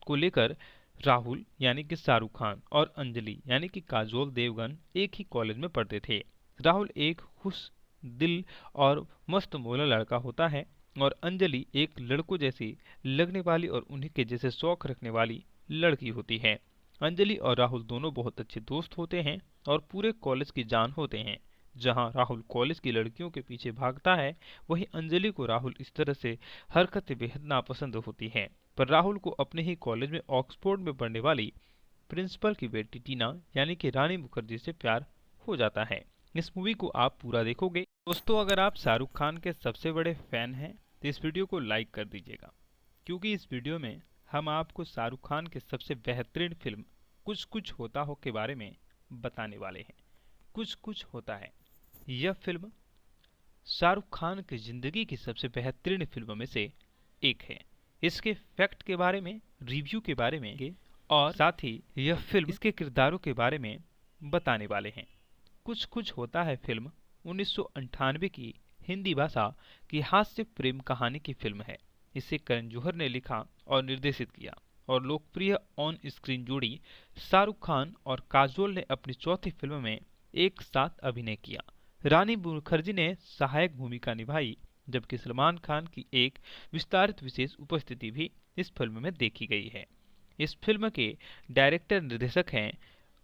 को लेकर राहुल यानी कि शाहरुख खान और अंजलि यानी कि काजोल देवगन एक ही कॉलेज में पढ़ते थे। राहुल एक खुश दिल और मस्त मौला लड़का होता है और अंजलि एक लड़कों जैसी लगने वाली और उन्हीं के जैसे शौक रखने वाली लड़की होती है। अंजलि और राहुल दोनों बहुत अच्छे दोस्त होते हैं और पूरे कॉलेज की जान होते हैं। जहां राहुल कॉलेज की लड़कियों के पीछे भागता है, वहीं अंजलि को राहुल इस तरह से हरकतें बेहद नापसंद होती हैं। पर राहुल को अपने ही कॉलेज में ऑक्सफोर्ड में पढ़ने वाली प्रिंसिपल की बेटी टीना यानी कि रानी मुखर्जी से प्यार हो जाता है। इस मूवी को आप पूरा देखोगे। दोस्तों, अगर आप शाहरुख खान के सबसे बड़े फैन हैं तो इस वीडियो को लाइक कर दीजिएगा, क्योंकि इस वीडियो में हम आपको शाहरुख खान के सबसे बेहतरीन फिल्म कुछ कुछ होता हो के बारे में बताने वाले हैं। कुछ कुछ होता है यह फिल्म शाहरुख खान की जिंदगी की सबसे बेहतरीन फिल्मों में से एक है। इसके फैक्ट के बारे में, रिव्यू के बारे में और साथ ही यह फिल्म इसके किरदारों के बारे में बताने वाले हैं। कुछ कुछ होता है फिल्म 1998 की हिंदी भाषा की हास्य प्रेम कहानी की फिल्म है। इसे करण जौहर ने लिखा और निर्देशित किया और लोकप्रिय ऑन स्क्रीन जोड़ी शाहरुख खान और काजोल ने अपनी चौथी फिल्म में एक साथ अभिनय किया। रानी मुखर्जी ने सहायक भूमिका निभाई, जबकि सलमान खान की एक विस्तारित विशेष उपस्थिति भी इस फिल्म में देखी गई है। इस फिल्म के डायरेक्टर निर्देशक हैं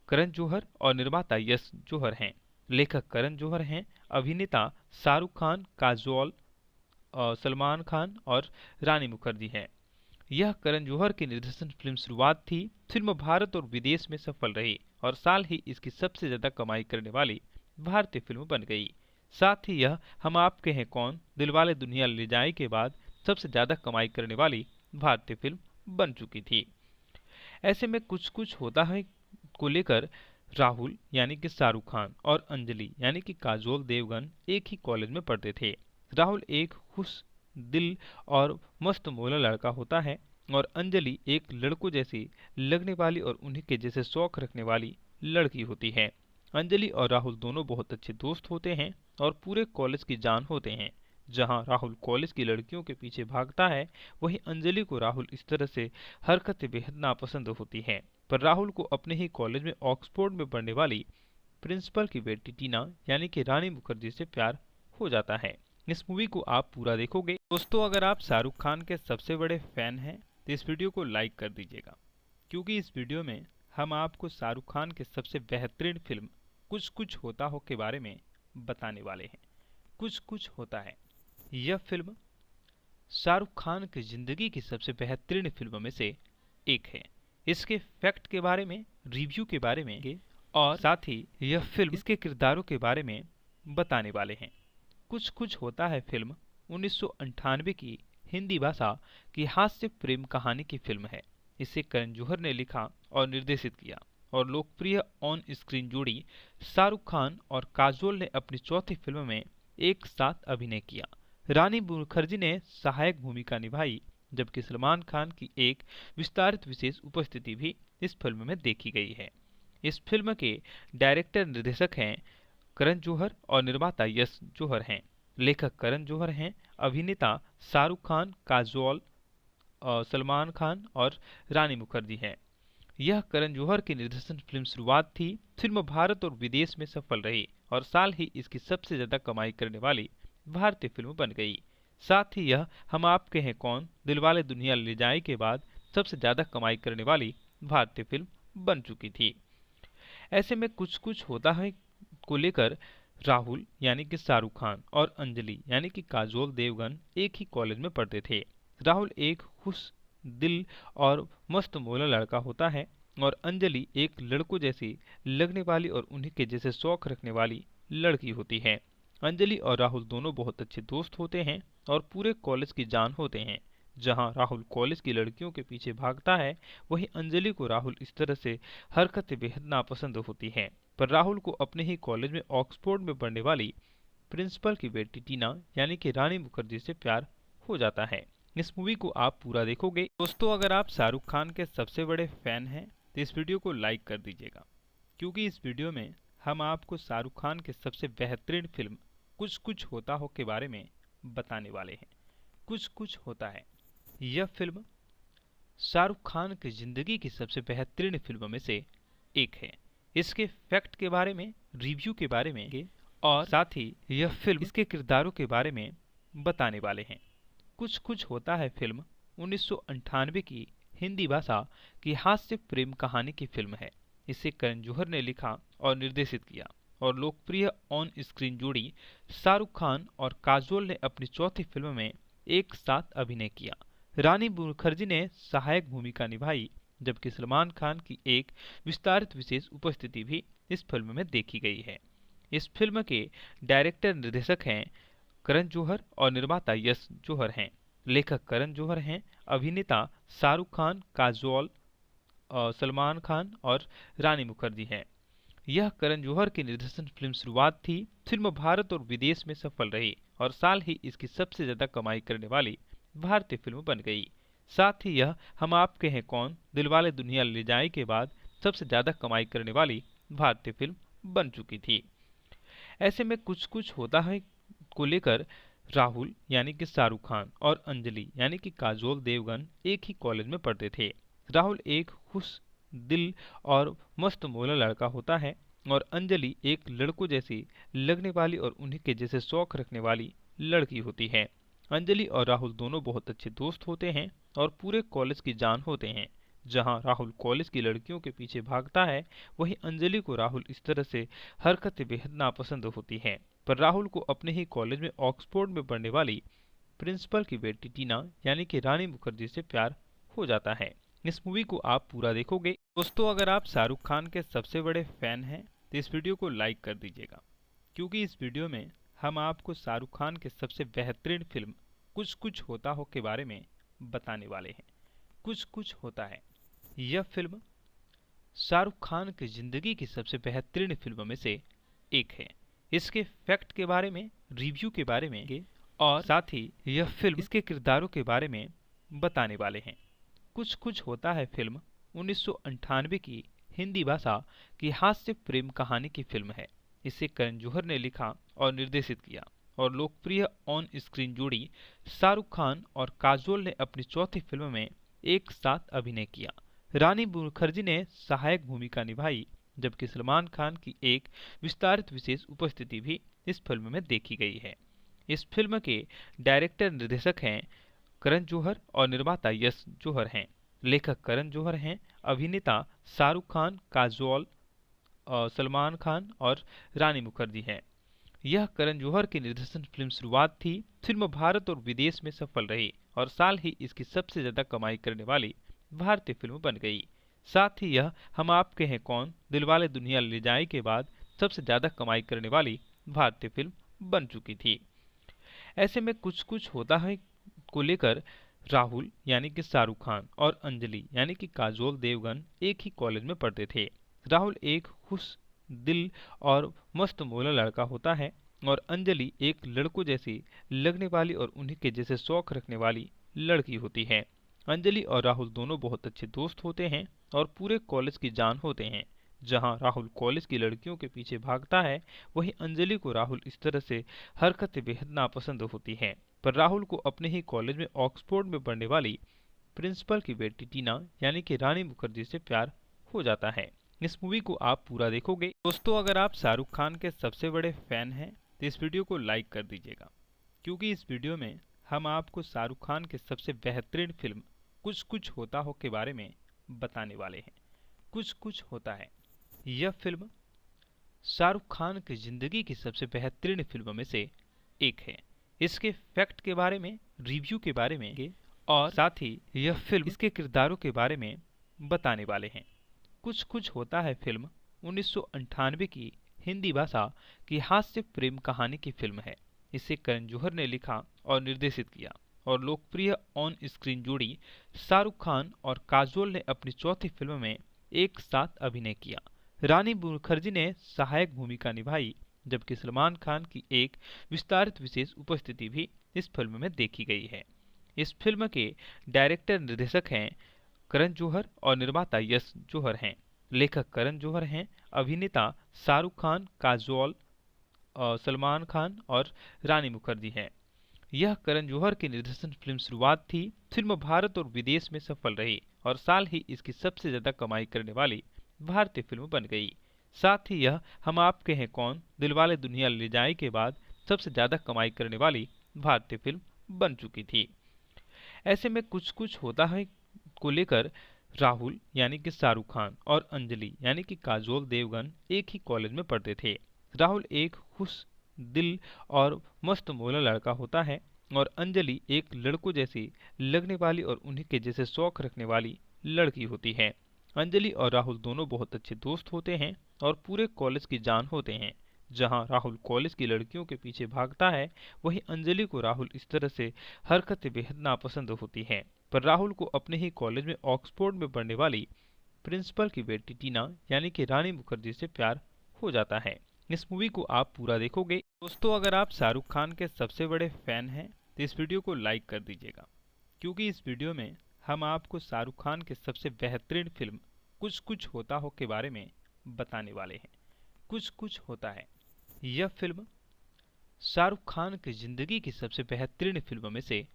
करण जौहर और निर्माता यश जौहर हैं। लेखक करण जौहर हैं, अभिनेता शाहरुख खान, काजोल, सलमान खान और रानी मुखर्जी हैं। यह करण जौहर की निर्देशन फिल्म शुरुआत थी। फिल्म भारत और विदेश में सफल रही और साल ही इसकी सबसे ज्यादा कमाई करने वाली भारतीय फिल्म बन गई। साथ ही यह हम आपके हैं कौन, दिलवाले दुल्हनिया ले जाए के बाद सबसे ज्यादा कमाई करने वाली भारतीय फिल्म बन चुकी थी। ऐसे में कुछ कुछ होता है को लेकर राहुल यानी कि शाहरुख खान और अंजलि यानी कि काजोल देवगन एक ही कॉलेज में पढ़ते थे। राहुल एक खुश दिल और मस्त मौला लड़का होता है और अंजलि एक लड़कों जैसी लगने वाली और उन्हीं के जैसे शौक रखने वाली लड़की होती है। अंजलि और राहुल दोनों बहुत अच्छे दोस्त होते हैं और पूरे कॉलेज की जान होते हैं। जहां राहुल कॉलेज की लड़कियों के पीछे भागता है, वहीं अंजलि को राहुल इस तरह से हरकतें बेहद नापसंद होती हैं। पर राहुल को अपने ही कॉलेज में ऑक्सफोर्ड में पढ़ने वाली प्रिंसिपल की बेटी टीना यानी कि रानी मुखर्जी से प्यार हो जाता है। इस मूवी को आप पूरा देखोगे। दोस्तों, अगर आप शाहरुख खान के सबसे बड़े फैन हैं तो इस वीडियो को लाइक कर दीजिएगा, क्योंकि इस वीडियो में हम आपको शाहरुख खान के सबसे बेहतरीन फिल्म कुछ कुछ होता हो के बारे में बताने वाले हैं। कुछ कुछ होता है यह फिल्म शाहरुख खान की जिंदगी की सबसे बेहतरीन फिल्मों में से एक है। इसके फैक्ट के बारे में, रिव्यू के बारे में और साथ ही यह फिल्म इसके किरदारों के बारे में बताने वाले हैं। कुछ कुछ होता है फिल्म 1998 की हिंदी भाषा की हास्य प्रेम कहानी की फिल्म है। इसे करण जौहर ने लिखा और निर्देशित किया और लोकप्रिय ऑन स्क्रीन जोड़ी शाहरुख खान और काजोल ने अपनी चौथी फिल्म में एक साथ अभिनय किया। रानी मुखर्जी ने सहायक भूमिका निभाई, जबकि सलमान खान की एक विस्तारित विशेष उपस्थिति भी इस फिल्म में देखी गई है। इस फिल्म के डायरेक्टर निर्देशक हैं करण जौहर और निर्माता यश जौहर हैं। लेखक करण जौहर हैं, अभिनेता शाहरुख खान, काजोल, सलमान खान और रानी मुखर्जी हैं। यह करण जौहर की निर्देशन फिल्म शुरुआत थी। फिल्म भारत और विदेश में सफल रही और साल ही इसकी सबसे ज्यादा कमाई करने वाली भारतीय फिल्म बन गई। साथ ही यह हम आपके हैं कौन, दिलवाले दुल्हनिया ले जाए के बाद सबसे ज्यादा कमाई करने वाली भारतीय फिल्म बन चुकी थी। ऐसे में कुछ कुछ होता है को लेकर राहुल यानी कि शाहरुख खान और अंजलि यानी कि काजोल देवगन एक ही कॉलेज में पढ़ते थे। राहुल एक खुश दिल और मस्त मौला लड़का होता है और अंजलि एक लड़कों जैसी लगने वाली और उन्हीं के जैसे शौक रखने वाली लड़की होती है। अंजलि और राहुल दोनों बहुत अच्छे दोस्त होते हैं और पूरे कॉलेज की जान होते हैं। जहां राहुल कॉलेज की लड़कियों के पीछे भागता है, वहीं अंजलि को राहुल इस तरह से हरकतें बेहद नापसंद होती हैं। पर राहुल को अपने ही कॉलेज में ऑक्सफोर्ड में पढ़ने वाली प्रिंसिपल की बेटी टीना यानी कि रानी मुखर्जी से प्यार हो जाता है। इस मूवी को आप पूरा देखोगे। दोस्तों, अगर आप शाहरुख खान के सबसे बड़े फैन हैं तो इस वीडियो को लाइक कर दीजिएगा, क्योंकि इस वीडियो में हम आपको शाहरुख खान के सबसे बेहतरीन फिल्म कुछ कुछ होता हो के बारे में बताने वाले हैं। कुछ कुछ होता है यह फिल्म शाहरुख खान की जिंदगी की सबसे बेहतरीन फिल्मों में से एक है। इसके फैक्ट के बारे में, रिव्यू के बारे में और साथ ही यह फिल्म इसके किरदारों के बारे में बताने वाले हैं। कुछ कुछ होता है फिल्म 1998 की हिंदी भाषा की हास्य प्रेम कहानी की फिल्म है। इसे करण जौहर ने लिखा और निर्देशित किया और लोकप्रिय ऑन स्क्रीन जोड़ी शाहरुख खान और काजोल ने अपनी चौथी फिल्म में एक साथ अभिनय किया। रानी मुखर्जी ने सहायक भूमिका निभाई, जबकि सलमान खान की एक विस्तारित विशेष उपस्थिति भी इस फिल्म में देखी गई है। इस फिल्म के डायरेक्टर निर्देशक हैं करण जौहर और निर्माता यश जौहर हैं। लेखक करण जौहर हैं, अभिनेता शाहरुख खान, काजोल, सलमान खान और रानी मुखर्जी हैं। यह करण जौहर की निर्देशन फिल्म शुरुआत थी। फिल्म भारत और विदेश में सफल रही और साल ही इसकी सबसे ज्यादा कमाई करने वाली भारतीय फिल्म बन गई। साथ ही यह हम आपके हैं कौन, दिलवाले दुल्हनिया ले जाए के बाद सबसे ज्यादा कमाई करने वाली भारतीय फिल्म बन चुकी थी। ऐसे में कुछ कुछ होता है को लेकर राहुल यानी कि शाहरुख खान और अंजलि यानी कि काजोल देवगन एक ही कॉलेज में पढ़ते थे। राहुल एक खुश दिल और मस्त मौला लड़का होता है और अंजलि एक लड़कों जैसी लगने वाली और उन्हीं के जैसे शौक रखने वाली लड़की होती है। अंजलि और राहुल दोनों बहुत अच्छे दोस्त होते हैं और पूरे कॉलेज की जान होते हैं। जहां राहुल कॉलेज की लड़कियों के पीछे भागता है, वहीं अंजलि को राहुल इस तरह से हरकतें बेहद नापसंद होती हैं। पर राहुल को अपने ही कॉलेज में ऑक्सफोर्ड में पढ़ने वाली प्रिंसिपल की बेटी टीना यानी कि रानी मुखर्जी से प्यार हो जाता है। इस मूवी को आप पूरा देखोगे। दोस्तों, अगर आप शाहरुख खान के सबसे बड़े फैन हैं तो इस वीडियो को लाइक कर दीजिएगा, क्योंकि इस वीडियो में हम आपको शाहरुख खान के सबसे बेहतरीन फिल्म कुछ कुछ होता हो के बारे में बताने वाले हैं। कुछ कुछ होता है यह फिल्म शाहरुख खान की जिंदगी की सबसे बेहतरीन फिल्मों में से एक है। इसके फैक्ट के बारे में, रिव्यू के बारे में और साथ ही यह फिल्म इसके किरदारों के बारे में बताने वाले हैं। कुछ कुछ होता है फिल्म 1998 की हिंदी भाषा की हास्य प्रेम कहानी की फिल्म है। इसे करण जौहर ने लिखा और निर्देशित किया और लोकप्रिय ऑन स्क्रीन जोड़ी शाहरुख खान और काजोल ने अपनी चौथी फिल्म में एक साथ अभिनय किया। रानी मुखर्जी ने सहायक भूमिका निभाई, जबकि सलमान खान की एक विस्तारित विशेष उपस्थिति भी इस फिल्म में देखी गई है। इस फिल्म के डायरेक्टर निर्देशक हैं करण जौहर और निर्माता यश जौहर हैं। लेखक करण जौहर हैं, अभिनेता शाहरुख खान, काजोल, सलमान खान और रानी मुखर्जी हैं। यह करण जौहर की निर्देशन फिल्म शुरुआत थी। फिल्म भारत और विदेश में सफल रही और साल ही इसकी सबसे ज्यादा कमाई करने वाली भारतीय फिल्म बन गई। साथ ही यह हम आपके हैं कौन, दिलवाले दुल्हनिया ले जाएं के बाद सबसे ज्यादा कमाई करने वाली भारतीय फिल्म बन चुकी थी। ऐसे में कुछ कुछ होता है को लेकर राहुल यानी कि शाहरुख खान और अंजलि यानी कि काजोल देवगन एक ही कॉलेज में पढ़ते थे। राहुल एक खुश दिल और मस्त मौला लड़का होता है और अंजलि एक लड़कों जैसी लगने वाली और उन्हीं के जैसे शौक रखने वाली लड़की होती है। अंजलि और राहुल दोनों बहुत अच्छे दोस्त होते हैं और पूरे कॉलेज की जान होते हैं। जहां राहुल कॉलेज की लड़कियों के पीछे भागता है, वहीं अंजलि को राहुल इस तरह से हरकतें बेहद नापसंद होती हैं। पर राहुल को अपने ही कॉलेज में ऑक्सफोर्ड में पढ़ने वाली प्रिंसिपल की बेटी टीना यानी कि रानी मुखर्जी से प्यार हो जाता है। इस मूवी को आप पूरा देखोगे। दोस्तों, अगर आप शाहरुख खान के सबसे बड़े फैन हैं तो इस वीडियो को लाइक कर दीजिएगा, क्योंकि इस वीडियो में हम आपको शाहरुख खान के सबसे बेहतरीन फिल्म कुछ कुछ होता हो के बारे में बताने वाले हैं। कुछ कुछ होता है यह फिल्म शाहरुख खान की जिंदगी की सबसे बेहतरीन फिल्मों में से एक है। इसके फैक्ट के बारे में, रिव्यू के बारे में और साथ ही यह फिल्म इसके किरदारों के बारे में बताने वाले हैं। कुछ कुछ होता है फिल्म 1998 की हिंदी भाषा की हास्य प्रेम कहानी की फिल्म है। इसे करण जौहर ने लिखा और निर्देशित किया और लोकप्रिय ऑन स्क्रीन जोड़ी शाहरुख खान और काजोल ने अपनी चौथी फिल्म में एक साथ अभिनय किया। रानी मुखर्जी ने सहायक भूमिका निभाई, जबकि सलमान खान की एक विस्तारित विशेष उपस्थिति भी इस फिल्म में देखी गई है। इस फिल्म के डायरेक्टर निर्देशक हैं करण जौहर और निर्माता यश जौहर हैं। लेखक करण जौहर हैं, अभिनेता शाहरुख खान, काजोल, सलमान खान और रानी मुखर्जी हैं। यह करण जौहर की निर्देशन फिल्म शुरुआत थी। फिल्म भारत और विदेश में सफल रही और साल ही इसकी सबसे ज्यादा कमाई करने वाली भारतीय फिल्म बन गई। साथ ही यह हम आपके हैं कौन, दिलवाले दुल्हनिया ले जाएं के बाद सबसे ज्यादा कमाई करने वाली भारतीय फिल्म बन चुकी थी। ऐसे में कुछ कुछ होता है को लेकर राहुल यानी कि शाहरुख खान और अंजलि यानी कि काजोल देवगन एक ही कॉलेज में पढ़ते थे। राहुल एक खुश दिल और मस्त मौला लड़का होता है और अंजलि एक लड़कों जैसी लगने वाली और उन्हीं के जैसे शौक रखने वाली लड़की होती है। अंजलि और राहुल दोनों बहुत अच्छे दोस्त होते हैं और पूरे कॉलेज की जान होते हैं। जहां राहुल कॉलेज की लड़कियों के पीछे भागता है, वहीं अंजलि को राहुल इस तरह से हरकतें बेहद नापसंद होती हैं। पर राहुल को अपने ही कॉलेज में ऑक्सफोर्ड में पढ़ने वाली प्रिंसिपल की बेटी टीना यानी कि रानी मुखर्जी से प्यार हो जाता है। इस मूवी को आप पूरा देखोगे। दोस्तों, अगर आप शाहरुख खान के सबसे बड़े फैन हैं तो इस वीडियो को लाइक कर दीजिएगा, क्योंकि इस वीडियो में हम आपको शाहरुख खान के सबसे बेहतरीन फिल्म कुछ कुछ होता हो के बारे में बताने वाले हैं। कुछ कुछ होता है यह फिल्म शाहरुख खान की जिंदगी की सबसे बेहतरीन फिल्मों में से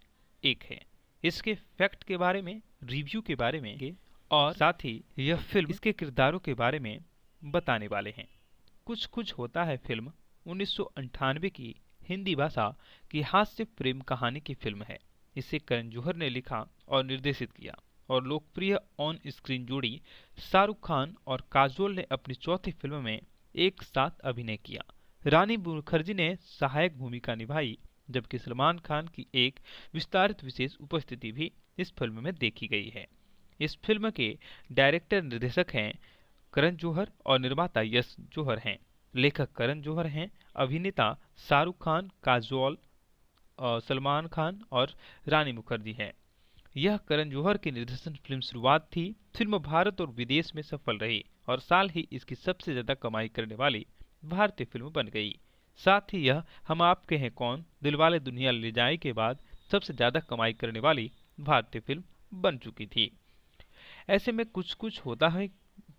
एक है। इसके फैक्ट के बारे में, रिव्यू के बारे में और साथ ही यह फिल्म इसके किरदारों के बारे में बताने वाले हैं। कुछ कुछ होता है फिल्म 1998 की हिंदी भाषा की हास्य प्रेम कहानी की फिल्म है। इसे करण जौहर ने लिखा और निर्देशित किया और लोकप्रिय ऑन स्क्रीन जोड़ी शाहरुख खान और काजोल ने अपनी चौथी फिल्म में एक साथ अभिनय किया। रानी मुखर्जी ने सहायक भूमिका निभाई, जबकि सलमान खान की एक विस्तारित विशेष उपस्थिति भी इस फिल्म में देखी गई है। इस फिल्म के डायरेक्टर निर्देशक हैं करण जौहर और निर्माता यश जौहर हैं। लेखक करण जौहर हैं, अभिनेता शाहरुख खान, काजोल, सलमान खान और रानी मुखर्जी हैं। यह करण जौहर की निर्देशन फिल्म शुरुआत थी। फिल्म भारत और विदेश में सफल रही और साल ही इसकी सबसे ज्यादा कमाई करने वाली भारतीय फिल्म बन गई। साथ ही यह हम आपके हैं कौन, दिलवाले दुल्हनिया ले जाएं के बाद सबसे ज्यादा कमाई करने वाली भारतीय फिल्म बन चुकी थी। ऐसे में कुछ कुछ होता है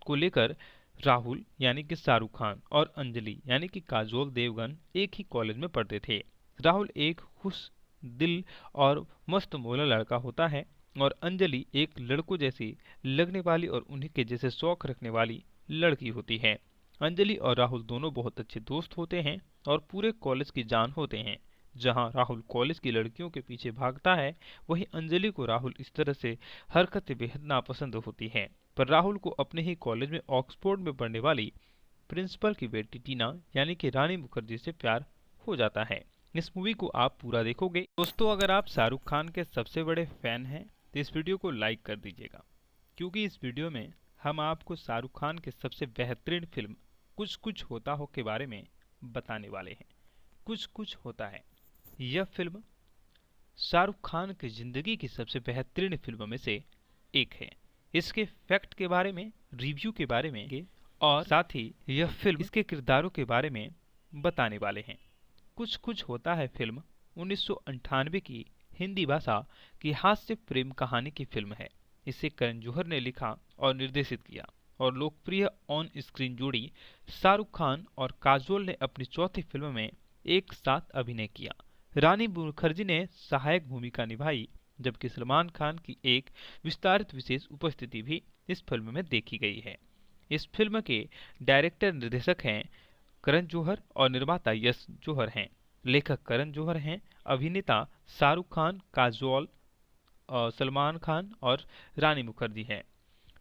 को लेकर राहुल यानी कि शाहरुख खान और अंजलि यानी कि काजोल देवगन एक ही कॉलेज में पढ़ते थे। राहुल एक खुश दिल और मस्त मौला लड़का होता है और अंजलि एक लड़कों जैसी लगने वाली और उन्हीं के जैसे शौक रखने वाली लड़की होती है। अंजलि और राहुल दोनों बहुत अच्छे दोस्त होते हैं और पूरे कॉलेज की जान होते हैं। जहां राहुल कॉलेज की लड़कियों के पीछे भागता है, वहीं अंजलि को राहुल इस तरह से हरकतें बेहद नापसंद होती हैं। पर राहुल को अपने ही कॉलेज में ऑक्सफोर्ड में पढ़ने वाली प्रिंसिपल की बेटी टीना यानी कि रानी मुखर्जी से प्यार हो जाता है। इस मूवी को आप पूरा देखोगे। दोस्तों, अगर आप शाहरुख खान के सबसे बड़े फैन हैं तो इस वीडियो को लाइक कर दीजिएगा, क्योंकि इस वीडियो में हम आपको शाहरुख खान के सबसे बेहतरीन फिल्म कुछ कुछ होता हो के बारे में बताने वाले हैं। कुछ कुछ होता है यह फिल्म शाहरुख खान की जिंदगी की सबसे बेहतरीन फिल्मों में से एक है। इसके फैक्ट के बारे में, रिव्यू के बारे में और साथ ही यह फिल्म इसके किरदारों के बारे में बताने वाले हैं। कुछ कुछ होता है फिल्म 1998 की हिंदी भाषा की हास्य प्रेम कहानी की फिल्म है। इसे करण जौहर ने लिखा और निर्देशित किया और लोकप्रिय ऑन स्क्रीन जोड़ी शाहरुख खान और काजोल ने अपनी चौथी फिल्म में एक साथ अभिनय किया। रानी मुखर्जी ने सहायक भूमिका निभाई, जबकि सलमान खान की एक विस्तारित विशेष उपस्थिति भी इस फिल्म में देखी गई है। इस फिल्म के डायरेक्टर निर्देशक हैं करण जौहर और निर्माता यश जौहर हैं। लेखक करण जौहर हैं, अभिनेता शाहरुख खान, काजोल, सलमान खान और रानी मुखर्जी हैं।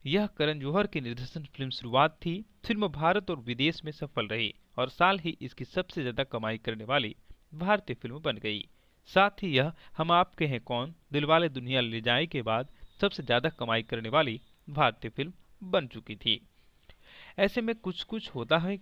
यह करण जौहर की निर्देशन फिल्म शुरुआत थी। फिल्म भारत और विदेश में सफल रही और साल ही इसकी सबसे ज्यादा कमाई करने वाली भारतीय फिल्म बन गई। साथ ही यह हम आपके हैं कौन, दिलवाले दुल्हनिया ले जाए के बाद सबसे ज्यादा कमाई करने वाली भारतीय फिल्म बन चुकी थी। ऐसे में कुछ कुछ होता है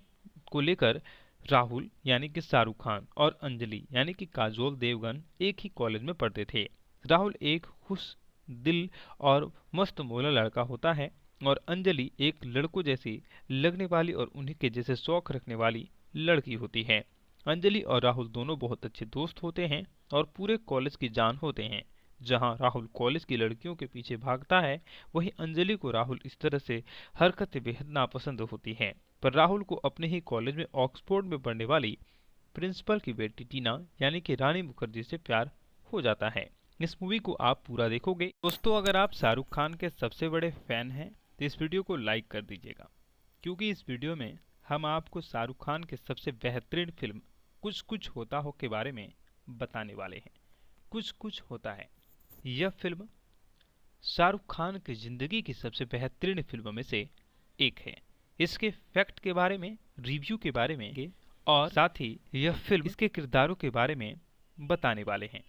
को लेकर राहुल यानी कि शाहरुख खान और अंजलि यानी कि काजोल देवगन एक ही कॉलेज में पढ़ते थे। राहुल एक खुश दिल और मस्त मौला लड़का होता है और अंजलि एक लड़कों जैसी लगने वाली और उन्हीं के जैसे शौक रखने वाली लड़की होती है। अंजलि और राहुल दोनों बहुत अच्छे दोस्त होते हैं और पूरे कॉलेज की जान होते हैं। जहां राहुल कॉलेज की लड़कियों के पीछे भागता है, वहीं अंजलि को राहुल इस तरह से हरकतें बेहद नापसंद होती हैं। पर राहुल को अपने ही कॉलेज में ऑक्सफोर्ड में पढ़ने वाली प्रिंसिपल की बेटी टीना यानी कि रानी मुखर्जी से प्यार हो जाता है। इस मूवी को आप पूरा देखोगे। दोस्तों, अगर आप शाहरुख खान के सबसे बड़े फैन हैं तो इस वीडियो को लाइक कर दीजिएगा, क्योंकि इस वीडियो में हम आपको शाहरुख खान के सबसे बेहतरीन फिल्म कुछ कुछ होता हो के बारे में बताने वाले हैं। कुछ कुछ होता है यह फिल्म शाहरुख खान की जिंदगी की सबसे बेहतरीन फिल्मों में से एक है। इसके फैक्ट के बारे में, रिव्यू के बारे में और साथ ही यह फिल्म इसके किरदारों के बारे में बताने वाले हैं।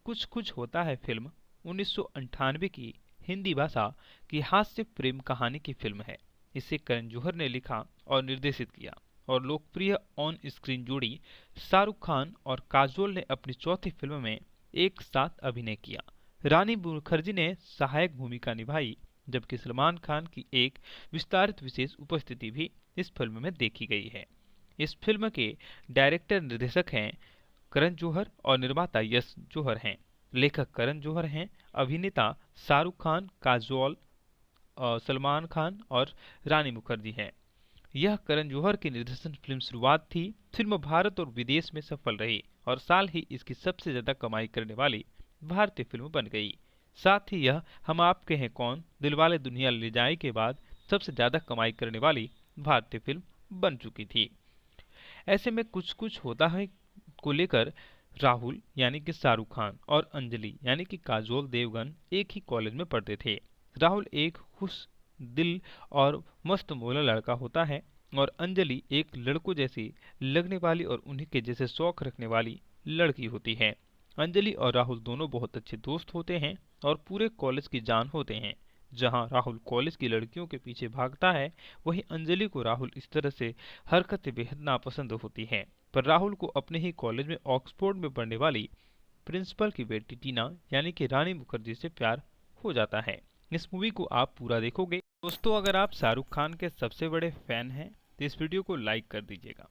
कुछ कुछ होता है फिल्म 1998 की हिंदी भाषा की हास्य प्रेम कहानी की फिल्म है। इसे करण जौहर ने लिखा और निर्देशित किया और लोकप्रिय ऑन स्क्रीन जोड़ी शाहरुख खान और काजोल ने अपनी चौथी फिल्म में एक साथ अभिनय किया। रानी मुखर्जी ने सहायक भूमिका निभाई, जबकि सलमान खान की एक विस्तारित विशेष उपस्थिति भी इस फिल्म में देखी गई है। इस फिल्म के डायरेक्टर निर्देशक हैं करण जौहर और निर्माता यश जौहर हैं। लेखक करण जौहर हैं, अभिनेता शाहरुख खान, काजोल, सलमान खान और रानी मुखर्जी हैं। यह करण जौहर की निर्देशन फिल्म शुरुआत थी। फिल्म भारत और विदेश में सफल रही और साल ही इसकी सबसे ज्यादा कमाई करने वाली भारतीय फिल्म बन गई। साथ ही यह हम आपके हैं कौन, दिलवाले दुल्हनिया ले जाए के बाद सबसे ज्यादा कमाई करने वाली भारतीय फिल्म बन चुकी थी। ऐसे में कुछ कुछ होता है को लेकर राहुल यानी कि शाहरुख खान और अंजलि यानी कि काजोल देवगन एक ही कॉलेज में पढ़ते थे। राहुल एक खुश दिल और मस्त मौला लड़का होता है और अंजलि एक लड़कों जैसी लगने वाली और उन्हीं के जैसे शौक रखने वाली लड़की होती है। अंजलि और राहुल दोनों बहुत अच्छे दोस्त होते हैं और पूरे कॉलेज की जान होते हैं। जहां राहुल कॉलेज की लड़कियों के पीछे भागता है, वहीं अंजलि को राहुल इस तरह से हरकतें बेहद नापसंद होती हैं। पर राहुल को अपने ही कॉलेज में ऑक्सफोर्ड में पढ़ने वाली प्रिंसिपल की बेटी टीना यानी कि रानी मुखर्जी से प्यार हो जाता है। इस मूवी को आप पूरा देखोगे। दोस्तों, अगर आप शाहरुख खान के सबसे बड़े फैन हैं तो इस वीडियो को लाइक कर दीजिएगा,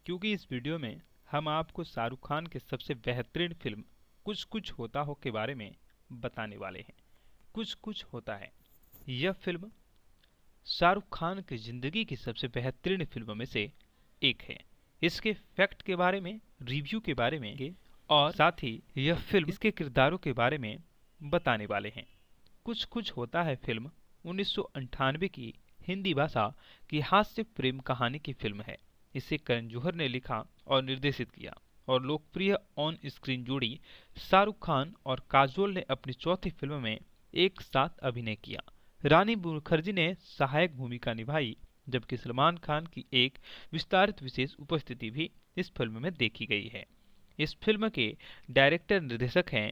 क्योंकि इस वीडियो में हम आपको शाहरुख खान के सबसे बेहतरीन फिल्म कुछ कुछ होता हो के बारे में बताने वाले हैं। कुछ कुछ होता है यह फिल्म शाहरुख खान की जिंदगी की सबसे बेहतरीन फिल्मों में से एक है। इसके फैक्ट के बारे में, रिव्यू के बारे में और साथ ही यह फिल्म इसके किरदारों के बारे में बताने वाले हैं। कुछ कुछ होता है फिल्म 1998 की हिंदी भाषा की हास्य प्रेम कहानी की फिल्म है। इसे करण जौहर ने लिखा और निर्देशित किया और लोकप्रिय ऑन स्क्रीन जोड़ी शाहरुख खान और काजोल ने अपनी चौथी फिल्म में एक साथ अभिनय किया। रानी मुखर्जी ने सहायक भूमिका निभाई, जबकि सलमान खान की एक विस्तारित विशेष उपस्थिति भी इस फिल्म में देखी गई है। इस फिल्म के डायरेक्टर निर्देशक हैं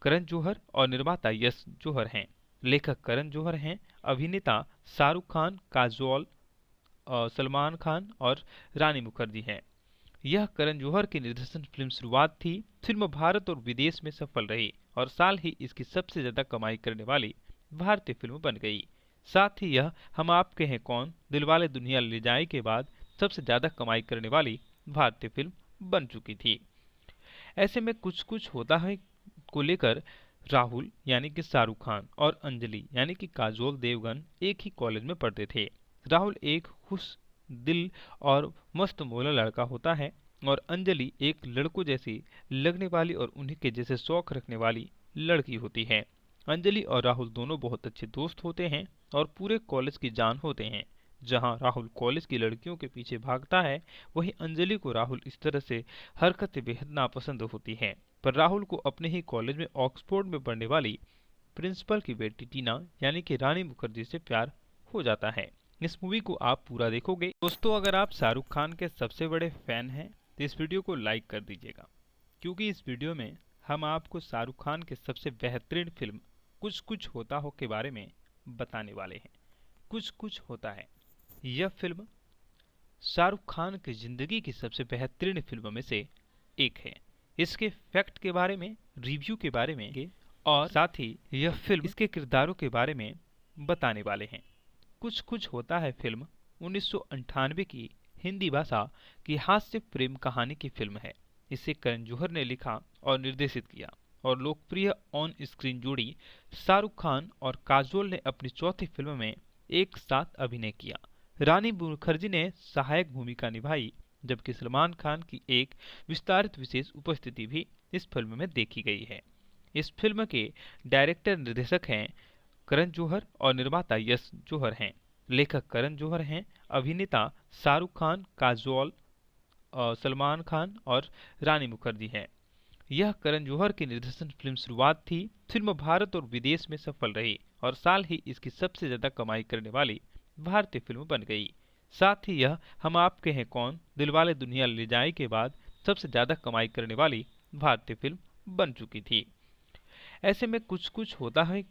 करण जौहर और निर्माता यश जौहर हैं। लेखक करण जौहर हैं, अभिनेता शाहरुख खान, काजोल, सलमान खान और रानी मुखर्जी हैं। यह करण जौहर की निर्देशन फिल्म शुरुआत थी। फिल्म भारत और विदेश में सफल रही और साल ही इसकी सबसे ज्यादा कमाई करने वाली भारतीय फिल्म बन गई। साथ ही यह हम आपके हैं कौन, दिलवाले दुल्हनिया ले जाए के बाद सबसे ज्यादा कमाई करने वाली भारतीय फिल्म बन चुकी थी। ऐसे में कुछ कुछ होता है को लेकर राहुल यानी कि शाहरुख खान और अंजलि यानी कि काजोल देवगन एक ही कॉलेज में पढ़ते थे। राहुल एक खुश दिल और मस्त मौला लड़का होता है और अंजलि एक लड़कों जैसी लगने वाली और उन्हीं के जैसे शौक रखने वाली लड़की होती है। अंजलि और राहुल दोनों बहुत अच्छे दोस्त होते हैं और पूरे कॉलेज की जान होते हैं। जहां राहुल कॉलेज की लड़कियों के पीछे भागता है, वहीं अंजलि को राहुल इस तरह से हरकतें बेहद नापसंद होती हैं। पर राहुल को अपने ही कॉलेज में ऑक्सफोर्ड में पढ़ने वाली प्रिंसिपल की बेटी टीना यानी कि रानी मुखर्जी से प्यार हो जाता है। इस मूवी को आप पूरा देखोगे। दोस्तों, अगर आप शाहरुख खान के सबसे बड़े फैन हैं तो इस वीडियो को लाइक कर दीजिएगा, क्योंकि इस वीडियो में हम आपको शाहरुख खान के सबसे बेहतरीन फिल्म कुछ कुछ होता हो के बारे में बताने वाले हैं। कुछ कुछ होता है यह फिल्म शाहरुख खान की जिंदगी की सबसे बेहतरीन फिल्मों में से एक है। इसके फैक्ट के बारे में, रिव्यू के बारे में और साथ ही यह फिल्म इसके किरदारों के बारे में बताने वाले हैं। कुछ कुछ होता है फिल्म 1998 की हिंदी भाषा की हास्य प्रेम कहानी की फिल्म है। इसे करण जौहर ने लिखा और निर्देशित किया और लोकप्रिय ऑन स्क्रीन जोड़ी शाहरुख खान और काजोल ने अपनी चौथी फिल्म में एक साथ अभिनय किया। रानी मुखर्जी ने सहायक भूमिका निभाई, जबकि सलमान खान की एक विस्तारित विशेष उपस्थिति भी इस फिल्म में देखी गई है। इस फिल्म के डायरेक्टर निर्देशक हैं करण जौहर और निर्माता यश जौहर हैं। लेखक करण जौहर हैं, अभिनेता शाहरुख खान, काजोल, सलमान खान और रानी मुखर्जी हैं। यह करण जौहर की निर्देशन फिल्म शुरुआत थी। फिल्म भारत और विदेश में सफल रही और साल ही इसकी सबसे ज्यादा कमाई करने वाली भारतीय फिल्म बन गई। साथ ही यह हम आपके हैं कौन, दिलवाले दुल्हनिया ले जाए के बाद सबसे ज्यादा कमाई करने वाली भारतीय फिल्म बन चुकी थी। ऐसे में कुछ कुछ होता है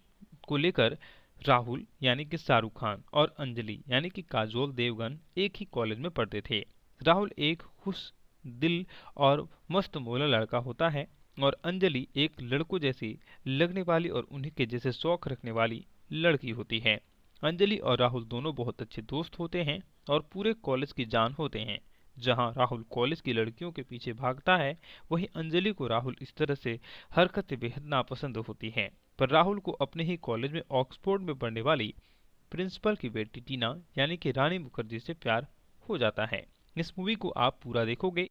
को लेकर राहुल यानी कि शाहरुख खान और अंजलि यानी कि काजोल देवगन एक ही कॉलेज में पढ़ते थे। राहुल एक खुश दिल और मस्त मौला लड़का होता है और अंजलि एक लड़कों जैसी लगने वाली और उन्हीं के जैसे शौक रखने वाली लड़की होती है। अंजलि और राहुल दोनों बहुत अच्छे दोस्त होते हैं और पूरे कॉलेज की जान होते हैं। जहां राहुल कॉलेज की लड़कियों के पीछे भागता है, वहीं अंजलि को राहुल इस तरह से हरकतें बेहद नापसंद होती हैं। पर राहुल को अपने ही कॉलेज में ऑक्सफोर्ड में पढ़ने वाली प्रिंसिपल की बेटी टीना यानी कि रानी मुखर्जी से प्यार हो जाता है। इस मूवी को आप पूरा देखोगे